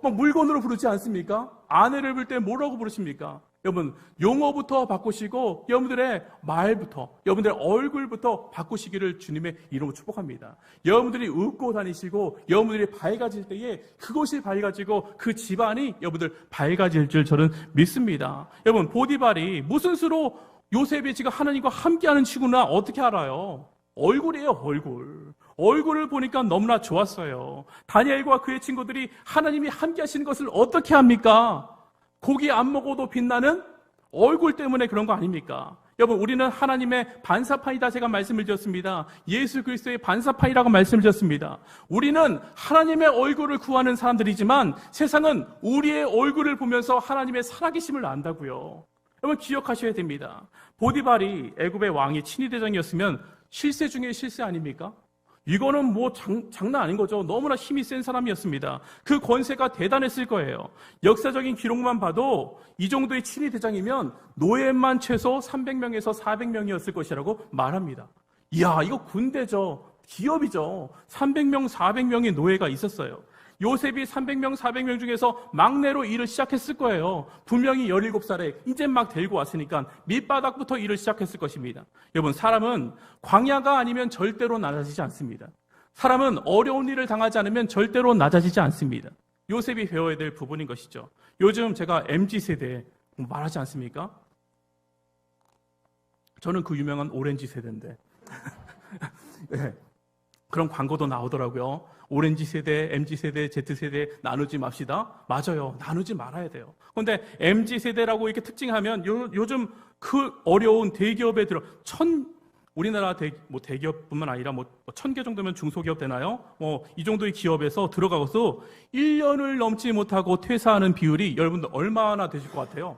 막 물건으로 부르지 않습니까? 아내를 부를 때 뭐라고 부르십니까? 여러분, 용어부터 바꾸시고 여러분들의 말부터, 여러분들의 얼굴부터 바꾸시기를 주님의 이름으로 축복합니다. 여러분들이 웃고 다니시고 여러분들이 밝아질 때에 그것이 밝아지고 그 집안이 여러분들 밝아질 줄 저는 믿습니다. 여러분, 보디발이 무슨 수로 요셉이 지금 하나님과 함께하는 친구나 어떻게 알아요? 얼굴이에요, 얼굴. 얼굴을 보니까 너무나 좋았어요. 다니엘과 그의 친구들이 하나님이 함께 하시는 것을 어떻게 합니까? 고기 안 먹어도 빛나는 얼굴 때문에 그런 거 아닙니까? 여러분, 우리는 하나님의 반사판이다 제가 말씀을 드렸습니다. 예수 그리스도의 반사판이라고 말씀을 드렸습니다. 우리는 하나님의 얼굴을 구하는 사람들이지만 세상은 우리의 얼굴을 보면서 하나님의 살아계심을 안다고요. 여러분, 기억하셔야 됩니다. 보디발이 애굽의 왕이 친위대장이었으면 실세 중에 실세 아닙니까? 이거는 뭐 장난 아닌 거죠. 너무나 힘이 센 사람이었습니다. 그 권세가 대단했을 거예요. 역사적인 기록만 봐도 이 정도의 친위대장이면 노예만 최소 300명에서 400명이었을 것이라고 말합니다. 이야, 이거 군대죠. 기업이죠. 300명, 400명의 노예가 있었어요. 요셉이 300명, 400명 중에서 막내로 일을 시작했을 거예요. 분명히 17살에 이제 막 데리고 왔으니까 밑바닥부터 일을 시작했을 것입니다. 여러분, 사람은 광야가 아니면 절대로 낮아지지 않습니다. 사람은 어려운 일을 당하지 않으면 절대로 낮아지지 않습니다. 요셉이 배워야 될 부분인 것이죠. 요즘 제가 MZ세대 말하지 않습니까? 저는 그 유명한 오렌지 세대인데 네. 그런 광고도 나오더라고요. 오렌지 세대, MZ 세대, Z 세대 나누지 맙시다. 맞아요. 나누지 말아야 돼요. 그런데 MZ 세대라고 이렇게 특징하면 요즘 그 어려운 대기업에 우리나라 대기업뿐만 아니라 1000개 정도면 중소기업 되나요? 이 정도의 기업에서 들어가서 1년을 넘지 못하고 퇴사하는 비율이 여러분들 얼마나 되실 것 같아요?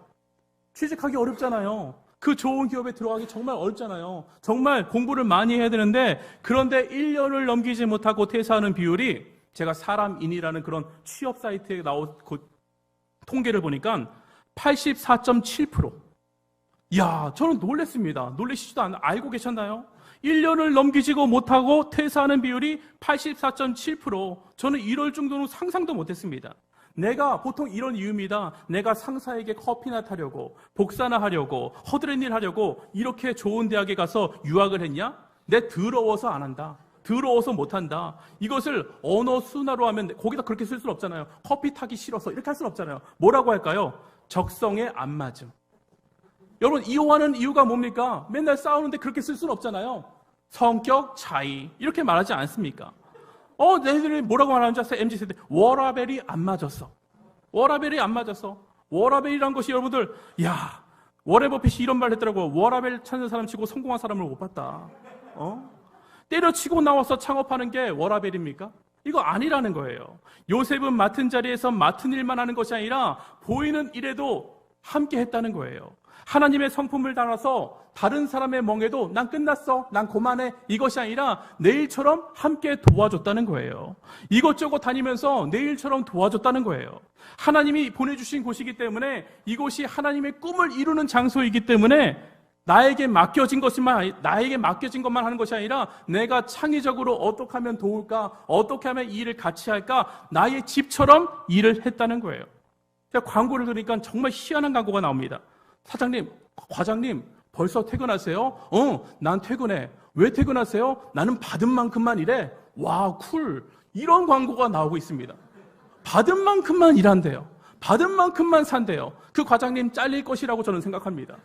취직하기 어렵잖아요. 그 좋은 기업에 들어가기 정말 어렵잖아요. 정말 공부를 많이 해야 되는데 그런데 1년을 넘기지 못하고 퇴사하는 비율이 제가 사람인이라는 그런 취업 사이트에 나온 그 통계를 보니까 84.7%. 이야, 저는 놀랬습니다. 놀라시지도 않아요. 알고 계셨나요? 1년을 넘기지고 못하고 퇴사하는 비율이 84.7%. 저는 이럴 정도는 상상도 못했습니다. 내가 보통 이런 이유입니다. 내가 상사에게 커피나 타려고, 복사나 하려고, 허드렛 일 하려고 이렇게 좋은 대학에 가서 유학을 했냐? 내 더러워서 안 한다. 더러워서 못 한다. 이것을 언어 순화로 하면 거기다 그렇게 쓸 수는 없잖아요. 커피 타기 싫어서 이렇게 할 수는 없잖아요. 뭐라고 할까요? 적성에 안 맞음. 여러분, 이혼하는 이유가 뭡니까? 맨날 싸우는데 그렇게 쓸 수는 없잖아요. 성격 차이 이렇게 말하지 않습니까? 너희들이 뭐라고 말하는지 아세요? MZ세대. 워라벨이 안 맞았어. 워라벨이 안 맞았어. 워라벨이란 것이 여러분들, 워렌 버핏이 이런 말 했더라고. 워라벨 찾는 사람 치고 성공한 사람을 못 봤다. 때려치고 나와서 창업하는 게 워라벨입니까? 이거 아니라는 거예요. 요셉은 맡은 자리에서 맡은 일만 하는 것이 아니라 보이는 일에도 함께 했다는 거예요. 하나님의 성품을 따라서 다른 사람의 멍에도 난 끝났어, 난 그만해, 이것이 아니라 내일처럼 함께 도와줬다는 거예요. 이것저것 다니면서 내일처럼 도와줬다는 거예요. 하나님이 보내주신 곳이기 때문에 이곳이 하나님의 꿈을 이루는 장소이기 때문에 나에게 맡겨진 것만 하는 것이 아니라 내가 창의적으로 어떻게 하면 도울까, 어떻게 하면 이 일을 같이 할까, 나의 집처럼 일을 했다는 거예요. 제가 광고를 들으니까 정말 희한한 광고가 나옵니다. 사장님, 과장님, 벌써 퇴근하세요? 난 퇴근해. 왜 퇴근하세요? 나는 받은 만큼만 일해. 와, 쿨. 이런 광고가 나오고 있습니다. 받은 만큼만 일한대요. 받은 만큼만 산대요. 그 과장님 잘릴 것이라고 저는 생각합니다.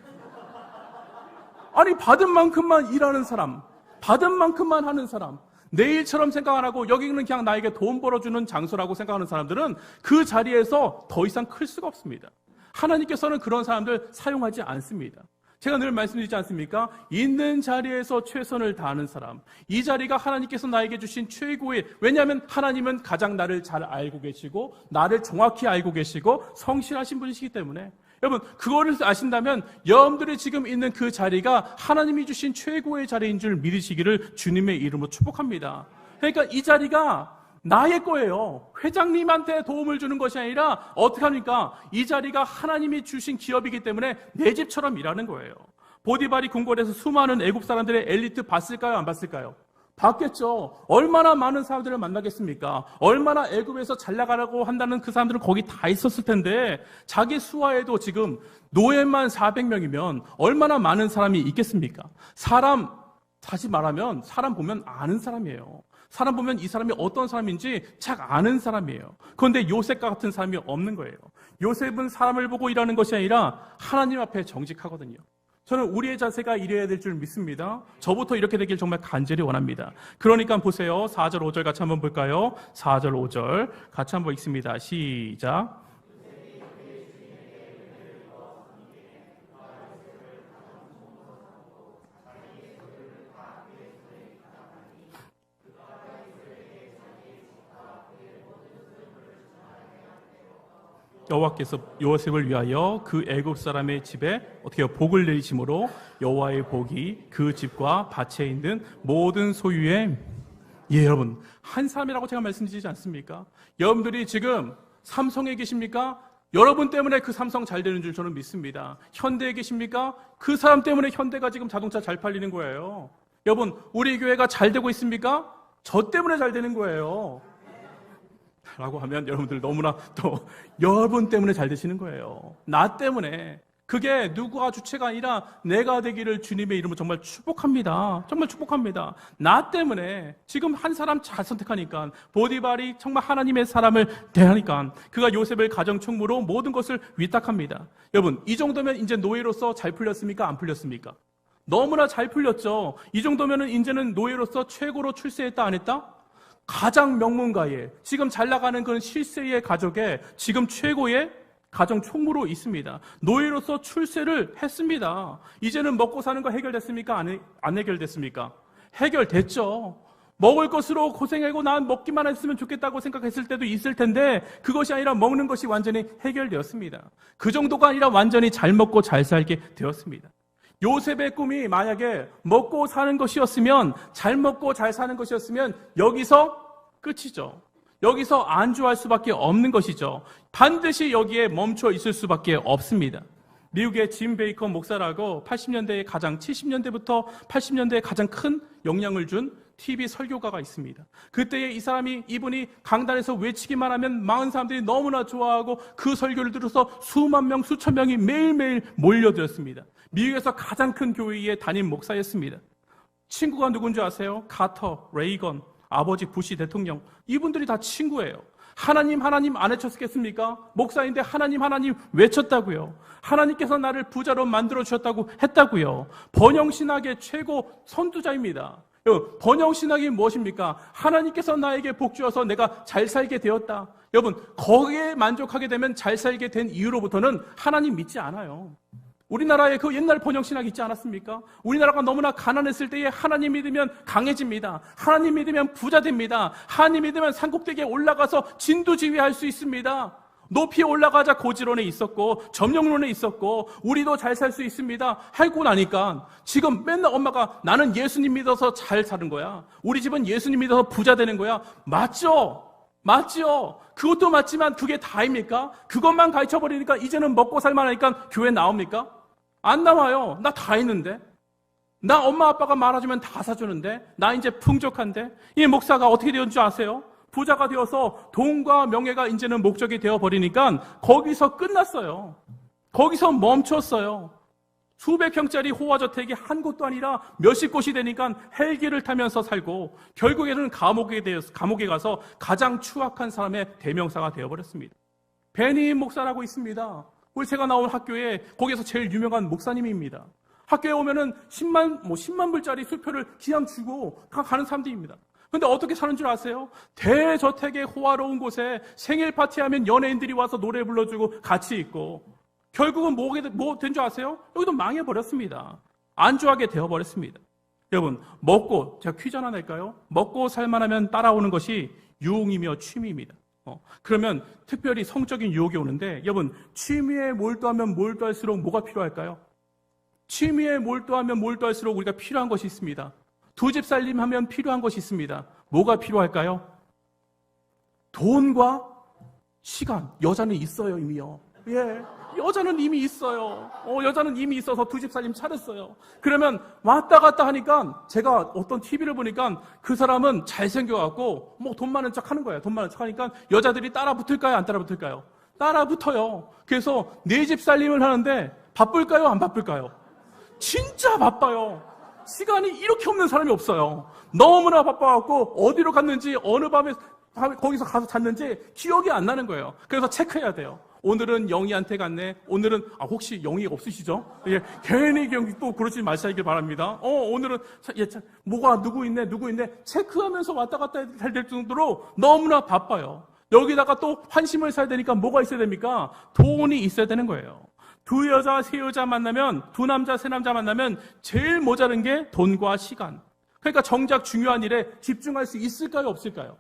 아니, 받은 만큼만 일하는 사람, 받은 만큼만 하는 사람, 내일처럼 생각 안 하고 여기는 그냥 나에게 돈 벌어주는 장소라고 생각하는 사람들은 그 자리에서 더 이상 클 수가 없습니다. 하나님께서는 그런 사람들 사용하지 않습니다. 제가 늘 말씀드리지 않습니까? 있는 자리에서 최선을 다하는 사람, 이 자리가 하나님께서 나에게 주신 최고의, 왜냐하면 하나님은 가장 나를 잘 알고 계시고 나를 정확히 알고 계시고 성실하신 분이시기 때문에, 여러분, 그거를 아신다면 여러분들이 지금 있는 그 자리가 하나님이 주신 최고의 자리인 줄 믿으시기를 주님의 이름으로 축복합니다. 그러니까 이 자리가 나의 거예요. 회장님한테 도움을 주는 것이 아니라 어떻게 합니까? 이 자리가 하나님이 주신 기업이기 때문에 내 집처럼 일하는 거예요. 보디발이 궁궐에서 수많은 애굽 사람들의 엘리트 봤을까요? 안 봤을까요? 받겠죠. 얼마나 많은 사람들을 만나겠습니까? 얼마나 애굽에서 잘 나가라고 한다는 그 사람들은 거기 다 있었을 텐데 자기 수하에도 지금 노예만 400명이면 얼마나 많은 사람이 있겠습니까? 다시 말하면 사람 보면 아는 사람이에요. 사람 보면 이 사람이 어떤 사람인지 착 아는 사람이에요. 그런데 요셉과 같은 사람이 없는 거예요. 요셉은 사람을 보고 일하는 것이 아니라 하나님 앞에 정직하거든요. 저는 우리의 자세가 이래야 될 줄 믿습니다. 저부터 이렇게 되길 정말 간절히 원합니다. 그러니까 보세요. 4절 5절 같이 한번 볼까요? 4절 5절 같이 한번 읽습니다. 시작. 여호와께서 요셉을 위하여 그 애굽 사람의 집에 어떻게 복을 내리심으로 여호와의 복이 그 집과 밭에 있는 모든 소유에 여러분 한 사람이라고 제가 말씀드리지 않습니까? 여러분들이 지금 삼성에 계십니까? 여러분 때문에 그 삼성 잘 되는 줄 저는 믿습니다. 현대에 계십니까? 그 사람 때문에 현대가 지금 자동차 잘 팔리는 거예요. 여러분 우리 교회가 잘 되고 있습니까? 저 때문에 잘 되는 거예요. 라고 하면 여러분들 너무나 또 여러분 때문에 잘 되시는 거예요. 나 때문에. 그게 누구가 주체가 아니라 내가 되기를 주님의 이름으로 정말 축복합니다. 정말 축복합니다. 나 때문에 지금 한 사람 잘 선택하니까 보디발이 정말 하나님의 사람을 대하니까 그가 요셉을 가정총무로 모든 것을 위탁합니다. 여러분 이 정도면 이제 노예로서 잘 풀렸습니까? 안 풀렸습니까? 너무나 잘 풀렸죠. 이 정도면 이제는 노예로서 최고로 출세했다 안 했다? 가장 명문가의 지금 잘 나가는 그런 실세의 가족에 지금 최고의 가정 총무로 있습니다. 노예로서 출세를 했습니다. 이제는 먹고 사는 거 해결됐습니까? 안 해결됐습니까? 해결됐죠. 먹을 것으로 고생하고 난 먹기만 했으면 좋겠다고 생각했을 때도 있을 텐데 그것이 아니라 먹는 것이 완전히 해결되었습니다. 그 정도가 아니라 완전히 잘 먹고 잘 살게 되었습니다. 요셉의 꿈이 만약에 먹고 사는 것이었으면 잘 먹고 잘 사는 것이었으면 여기서 끝이죠. 여기서 안주할 수밖에 없는 것이죠. 반드시 여기에 멈춰 있을 수밖에 없습니다. 미국의 짐 베이컨 목사라고 70년대부터 80년대에 가장 큰 영향을 준 TV 설교가가 있습니다. 그때에 이분이 강단에서 외치기만 하면 많은 사람들이 너무나 좋아하고 그 설교를 들어서 수만 명, 수천 명이 매일매일 몰려들었습니다. 미국에서 가장 큰 교회의 담임 목사였습니다. 친구가 누군지 아세요? 카터, 레이건, 아버지 부시 대통령. 이분들이 다 친구예요. 하나님 안 외쳤겠습니까? 목사인데 하나님 외쳤다고요. 하나님께서 나를 부자로 만들어주셨다고 했다고요. 번영신학의 최고 선두자입니다. 번영신학이 무엇입니까? 하나님께서 나에게 복 주어서 내가 잘 살게 되었다. 여러분 거기에 만족하게 되면 잘 살게 된 이후로부터는 하나님 믿지 않아요. 우리나라에 그 옛날 번영신학 있지 않았습니까? 우리나라가 너무나 가난했을 때에 하나님 믿으면 강해집니다. 하나님 믿으면 부자 됩니다. 하나님 믿으면 산꼭대기에 올라가서 진두지휘할 수 있습니다. 높이 올라가자 고지론에 있었고 점령론에 있었고 우리도 잘 살 수 있습니다 하고 나니까 지금 맨날 엄마가 나는 예수님 믿어서 잘 사는 거야. 우리 집은 예수님 믿어서 부자 되는 거야. 맞죠? 그것도 맞지만 그게 다입니까? 그것만 가르쳐버리니까 이제는 먹고 살만하니까 교회 나옵니까? 안 나와요. 나 다 있는데. 나 엄마 아빠가 말아주면 다 사주는데. 나 이제 풍족한데. 이 목사가 어떻게 되었는 줄 아세요? 부자가 되어서 돈과 명예가 이제는 목적이 되어버리니까 거기서 끝났어요. 거기서 멈췄어요. 수백 평짜리 호화저택이 한 곳도 아니라 몇십 곳이 되니까 헬기를 타면서 살고 결국에는 감옥에 가서 가장 추악한 사람의 대명사가 되어버렸습니다. 베니 목사라고 있습니다. 우리 제가 나온 학교에 거기서 제일 유명한 목사님입니다. 학교에 오면은 10만 불짜리 수표를 그냥 주고 가는 사람들입니다. 근데 어떻게 사는 줄 아세요? 대저택의 호화로운 곳에 생일 파티하면 연예인들이 와서 노래 불러주고 같이 있고 결국은 뭐 된 줄 아세요? 여기도 망해버렸습니다. 안주하게 되어버렸습니다. 여러분 제가 퀴즈 하나 낼까요? 먹고 살만하면 따라오는 것이 유흥이며 취미입니다. 그러면 특별히 성적인 유혹이 오는데 여러분 취미에 몰두하면 몰두할수록 뭐가 필요할까요? 취미에 몰두하면 몰두할수록 우리가 필요한 것이 있습니다. 두 집 살림 하면 필요한 것이 있습니다. 뭐가 필요할까요? 돈과 시간. 여자는 있어요 이미요. 예. 여자는 이미 있어요. 여자는 이미 있어서 두 집 살림 차렸어요. 그러면 왔다 갔다 하니까 제가 어떤 TV를 보니까 그 사람은 잘생겨갖고 뭐 돈 많은 척 하는 거예요. 돈 많은 척 하니까 여자들이 따라 붙을까요? 안 따라 붙을까요? 따라 붙어요. 그래서 네 집 살림을 하는데 바쁠까요? 안 바쁠까요? 진짜 바빠요. 시간이 이렇게 없는 사람이 없어요. 너무나 바빠갖고 어디로 갔는지 어느 밤에 거기서 가서 잤는지 기억이 안 나는 거예요. 그래서 체크해야 돼요. 오늘은 영희한테 갔네. 오늘은 혹시 영희가 없으시죠? 예, 괜히 또 그러지 마시길 바랍니다. 오늘은 뭐가 누구 있네 체크하면서 왔다 갔다 해야 될 정도로 너무나 바빠요. 여기다가 또 환심을 사야 되니까 뭐가 있어야 됩니까? 돈이 있어야 되는 거예요. 두 여자, 세 여자 만나면, 두 남자, 세 남자 만나면 제일 모자른 게 돈과 시간. 그러니까 정작 중요한 일에 집중할 수 있을까요? 없을까요?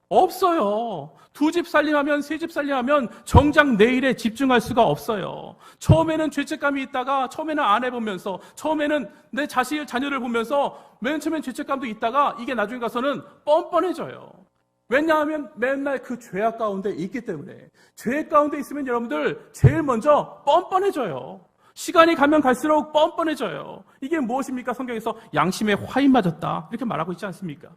없어요. 두 집 살림하면, 세 집 살림하면 정작 내 일에 집중할 수가 없어요. 처음에는 죄책감이 있다가, 처음에는 아내 보면서, 처음에는 내 자녀를 보면서 맨 처음엔 죄책감도 있다가 이게 나중에 가서는 뻔뻔해져요. 왜냐하면 맨날 그 죄악 가운데 있기 때문에. 죄 가운데 있으면 여러분들 제일 먼저 뻔뻔해져요. 시간이 가면 갈수록 뻔뻔해져요. 이게 무엇입니까? 성경에서 양심에 화인 맞았다 이렇게 말하고 있지 않습니까?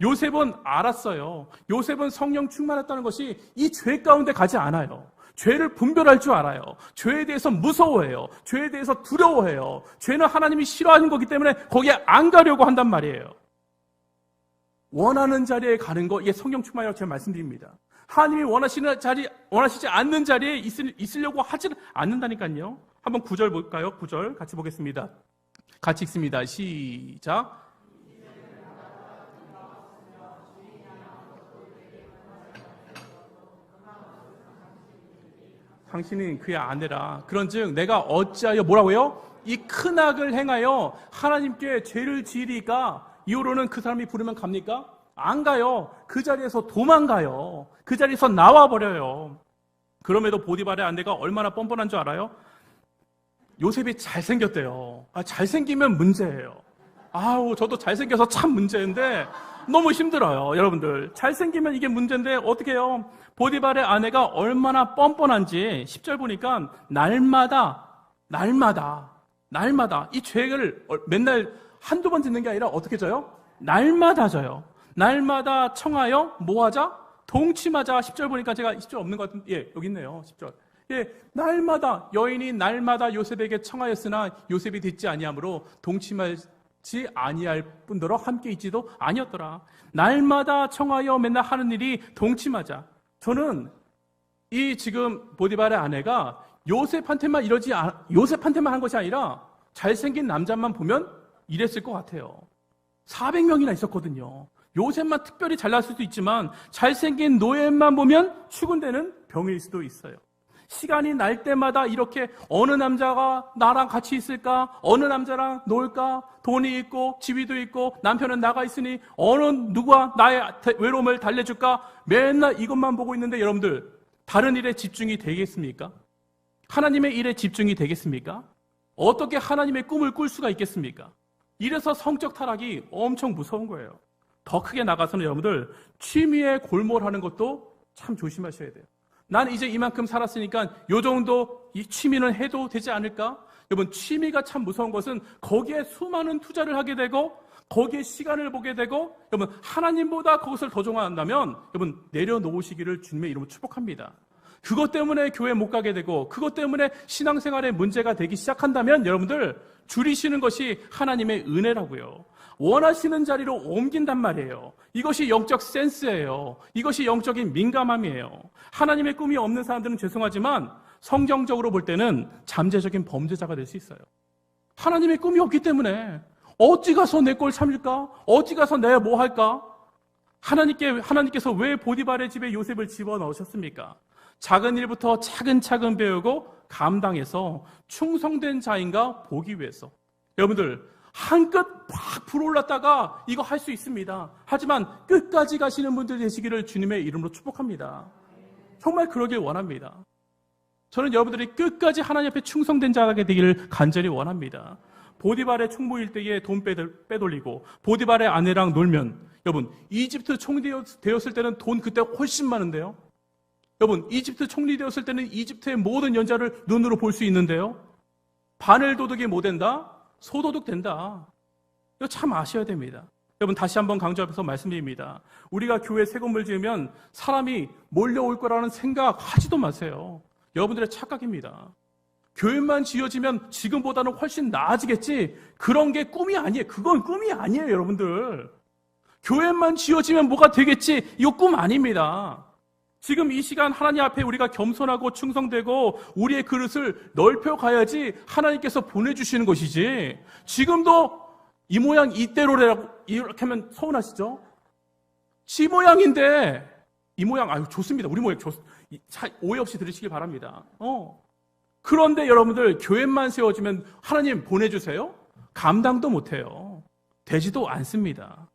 요셉은 알았어요. 요셉은 성령 충만했다는 것이 이 죄 가운데 가지 않아요. 죄를 분별할 줄 알아요. 죄에 대해서 무서워해요. 죄에 대해서 두려워해요. 죄는 하나님이 싫어하는 거기 때문에 거기에 안 가려고 한단 말이에요. 원하는 자리에 가는 거, 이게 성령 충만이라고 제가 말씀드립니다. 하나님이 원하시지 않는 자리에 있으려고 하지 않는다니까요. 한번 9절 볼까요? 9절 같이 보겠습니다. 같이 읽습니다. 시작. 당신은 그의 아내라. 그런즉 내가 어찌하여 뭐라고요? 이 큰 악을 행하여 하나님께 죄를 지으리까 이후로는 그 사람이 부르면 갑니까? 안 가요. 그 자리에서 도망가요. 그 자리에서 나와버려요. 그럼에도 보디발의 아내가 얼마나 뻔뻔한 줄 알아요? 요셉이 잘생겼대요. 잘생기면 문제예요. 저도 잘생겨서 참 문제인데 너무 힘들어요. 여러분들 잘생기면 이게 문제인데 어떻게 해요? 보디발의 아내가 얼마나 뻔뻔한지 10절 보니까 날마다 이 죄를 맨날 한두 번 짓는 게 아니라 어떻게 져요? 날마다 져요. 날마다 청하여 뭐하자? 동침하자. 10절 보니까 제가 10절 없는 것 같은데 여기 있네요. 10절. 날마다 여인이 날마다 요셉에게 청하였으나 요셉이 듣지 아니하므로 동침하지 아니할 뿐더러 함께 있지도 아니었더라. 날마다 청하여 맨날 하는 일이 동침하자. 저는 이 지금 보디발의 아내가 요셉한테만 한 것이 아니라 잘생긴 남자만 보면 이랬을 것 같아요. 400명이나 있었거든요. 요셉만 특별히 잘날 수도 있지만 잘생긴 노예만 보면 추근되는 병일 수도 있어요. 시간이 날 때마다 이렇게 어느 남자가 나랑 같이 있을까? 어느 남자랑 놀까? 돈이 있고 지위도 있고 남편은 나가 있으니 누가 나의 외로움을 달래줄까? 맨날 이것만 보고 있는데 여러분들 다른 일에 집중이 되겠습니까? 하나님의 일에 집중이 되겠습니까? 어떻게 하나님의 꿈을 꿀 수가 있겠습니까? 이래서 성적 타락이 엄청 무서운 거예요. 더 크게 나가서는 여러분들 취미에 골몰하는 것도 참 조심하셔야 돼요. 난 이제 이만큼 살았으니까 요 정도 이 취미는 해도 되지 않을까? 여러분 취미가 참 무서운 것은 거기에 수많은 투자를 하게 되고 거기에 시간을 보게 되고 여러분 하나님보다 그것을 더 좋아한다면 여러분 내려놓으시기를 주님의 이름으로 축복합니다. 그것 때문에 교회 못 가게 되고 그것 때문에 신앙생활에 문제가 되기 시작한다면 여러분들 줄이시는 것이 하나님의 은혜라고요. 원하시는 자리로 옮긴단 말이에요. 이것이 영적 센스예요. 이것이 영적인 민감함이에요. 하나님의 꿈이 없는 사람들은 죄송하지만 성경적으로 볼 때는 잠재적인 범죄자가 될 수 있어요. 하나님의 꿈이 없기 때문에 어찌 가서 내 꼴 참을까? 어찌 가서 내가 뭐 할까? 하나님께서 왜 보디발의 집에 요셉을 집어넣으셨습니까? 작은 일부터 차근차근 배우고 감당해서 충성된 자인가 보기 위해서. 여러분들 한껏 팍 불어올랐다가 이거 할 수 있습니다. 하지만 끝까지 가시는 분들 되시기를 주님의 이름으로 축복합니다. 정말 그러길 원합니다. 저는 여러분들이 끝까지 하나님 앞에 충성된 자가 되기를 간절히 원합니다. 보디발의 총무일 때에 돈 빼돌리고 보디발의 아내랑 놀면 여러분 이집트 총리 되었을 때는 돈 그때 훨씬 많은데요. 여러분, 이집트 총리 되었을 때는 이집트의 모든 연자를 눈으로 볼 수 있는데요. 바늘 도둑이 뭐 된다? 소도둑 된다. 이거 참 아셔야 됩니다. 여러분, 다시 한번 강조해서 말씀드립니다. 우리가 교회 새 건물 지으면 사람이 몰려올 거라는 생각 하지도 마세요. 여러분들의 착각입니다. 교회만 지어지면 지금보다는 훨씬 나아지겠지, 그런 게 꿈이 아니에요. 그건 꿈이 아니에요, 여러분들. 교회만 지어지면 뭐가 되겠지, 이거 꿈 아닙니다. 지금 이 시간 하나님 앞에 우리가 겸손하고 충성되고 우리의 그릇을 넓혀가야지 하나님께서 보내주시는 것이지, 지금도 이 모양 이대로라고 이렇게 하면 서운하시죠? 지 모양인데 이 모양 아유 좋습니다. 우리 모양 오해 없이 들으시기 바랍니다. 그런데 여러분들 교회만 세워지면 하나님 보내주세요? 감당도 못해요. 되지도 않습니다.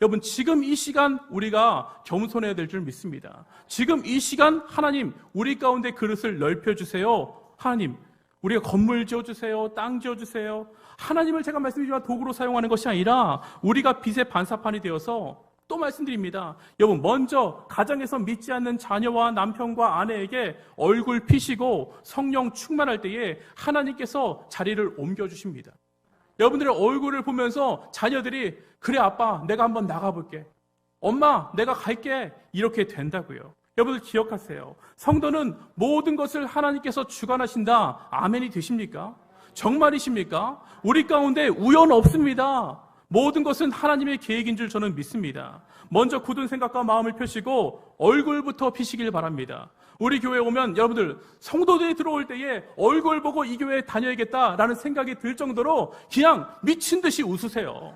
여러분, 지금 이 시간 우리가 겸손해야 될 줄 믿습니다. 지금 이 시간 하나님 우리 가운데 그릇을 넓혀주세요. 하나님 우리가 건물 지어주세요. 땅 지어주세요. 하나님을 제가 말씀드리지만 도구로 사용하는 것이 아니라 우리가 빛의 반사판이 되어서, 또 말씀드립니다. 여러분, 먼저 가정에서 믿지 않는 자녀와 남편과 아내에게 얼굴 피시고 성령 충만할 때에 하나님께서 자리를 옮겨주십니다. 여러분들의 얼굴을 보면서 자녀들이 그래 아빠 내가 한번 나가볼게, 엄마 내가 갈게, 이렇게 된다고요. 여러분들 기억하세요. 성도는 모든 것을 하나님께서 주관하신다. 아멘이 되십니까? 정말이십니까? 우리 가운데 우연 없습니다. 모든 것은 하나님의 계획인 줄 저는 믿습니다. 먼저 굳은 생각과 마음을 펴시고 얼굴부터 피시길 바랍니다. 우리 교회에 오면 여러분들 성도들이 들어올 때에 얼굴 보고 이 교회에 다녀야겠다라는 생각이 들 정도로 그냥 미친 듯이 웃으세요.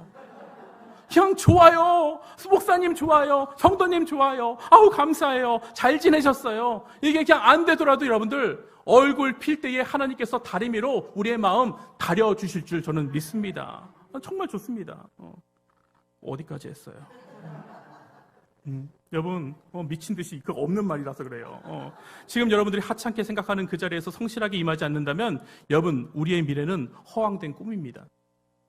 그냥 좋아요. 목사님 좋아요. 성도님 좋아요. 아우 감사해요. 잘 지내셨어요. 이게 그냥 안 되더라도 여러분들 얼굴 필 때에 하나님께서 다리미로 우리의 마음 다려주실 줄 저는 믿습니다. 정말 좋습니다. 어디까지 했어요? 여러분 미친 듯이 그거 없는 말이라서 그래요. 지금 여러분들이 하찮게 생각하는 그 자리에서 성실하게 임하지 않는다면 여러분 우리의 미래는 허황된 꿈입니다.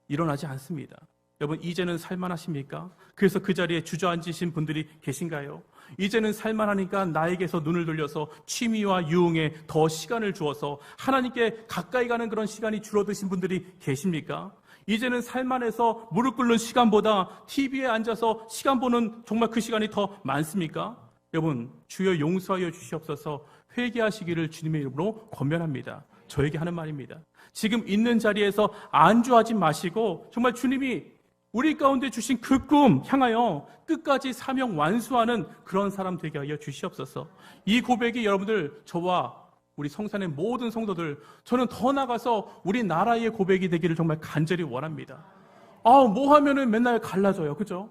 일어나지 않습니다. 여러분 이제는 살만하십니까? 그래서 그 자리에 주저앉으신 분들이 계신가요? 이제는 살만하니까 나에게서 눈을 돌려서 취미와 유흥에 더 시간을 주어서 하나님께 가까이 가는 그런 시간이 줄어드신 분들이 계십니까? 이제는 살만해서 무릎 꿇는 시간보다 TV에 앉아서 시간 보는 정말 그 시간이 더 많습니까? 여러분 주여 용서하여 주시옵소서 회개하시기를 주님의 이름으로 권면합니다. 저에게 하는 말입니다. 지금 있는 자리에서 안주하지 마시고 정말 주님이 우리 가운데 주신 그 꿈 향하여 끝까지 사명 완수하는 그런 사람 되게 하여 주시옵소서. 이 고백이 여러분들 저와 우리 성산의 모든 성도들, 저는 더 나가서 우리 나라의 고백이 되기를 정말 간절히 원합니다. 뭐 하면은 맨날 갈라져요. 그죠?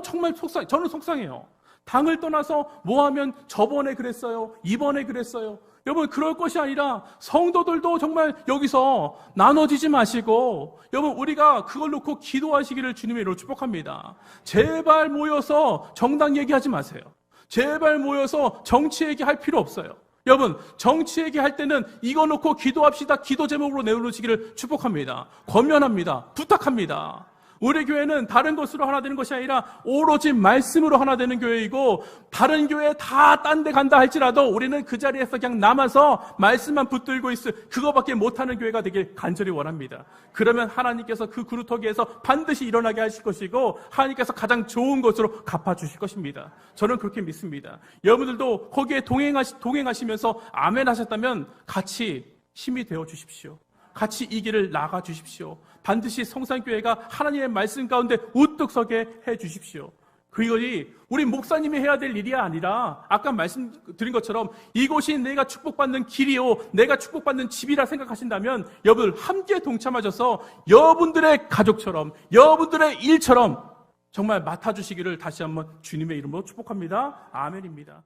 정말 저는 속상해요. 당을 떠나서 뭐 하면 저번에 그랬어요. 이번에 그랬어요. 여러분 그럴 것이 아니라 성도들도 정말 여기서 나눠지지 마시고 여러분 우리가 그걸 놓고 기도하시기를 주님의 이름으로 축복합니다. 제발 모여서 정당 얘기하지 마세요. 제발 모여서 정치 얘기할 필요 없어요. 여러분 정치 얘기할 때는 이거 놓고 기도합시다. 기도 제목으로 내놓으시기를 축복합니다. 권면합니다. 부탁합니다. 우리 교회는 다른 것으로 하나 되는 것이 아니라 오로지 말씀으로 하나 되는 교회이고 다른 교회 다 딴 데 간다 할지라도 우리는 그 자리에서 그냥 남아서 말씀만 붙들고 있을 그거밖에 못하는 교회가 되길 간절히 원합니다. 그러면 하나님께서 그 구루터기에서 반드시 일어나게 하실 것이고 하나님께서 가장 좋은 것으로 갚아주실 것입니다. 저는 그렇게 믿습니다. 여러분들도 거기에 동행하시면서 아멘 하셨다면 같이 힘이 되어 주십시오. 같이 이 길을 나가 주십시오. 반드시 성산교회가 하나님의 말씀 가운데 우뚝 서게 해 주십시오. 그것이 우리 목사님이 해야 될 일이 아니라 아까 말씀드린 것처럼 이곳이 내가 축복받는 길이요 내가 축복받는 집이라 생각하신다면 여러분들 함께 동참하셔서 여러분들의 가족처럼 여러분들의 일처럼 정말 맡아주시기를 다시 한번 주님의 이름으로 축복합니다. 아멘입니다.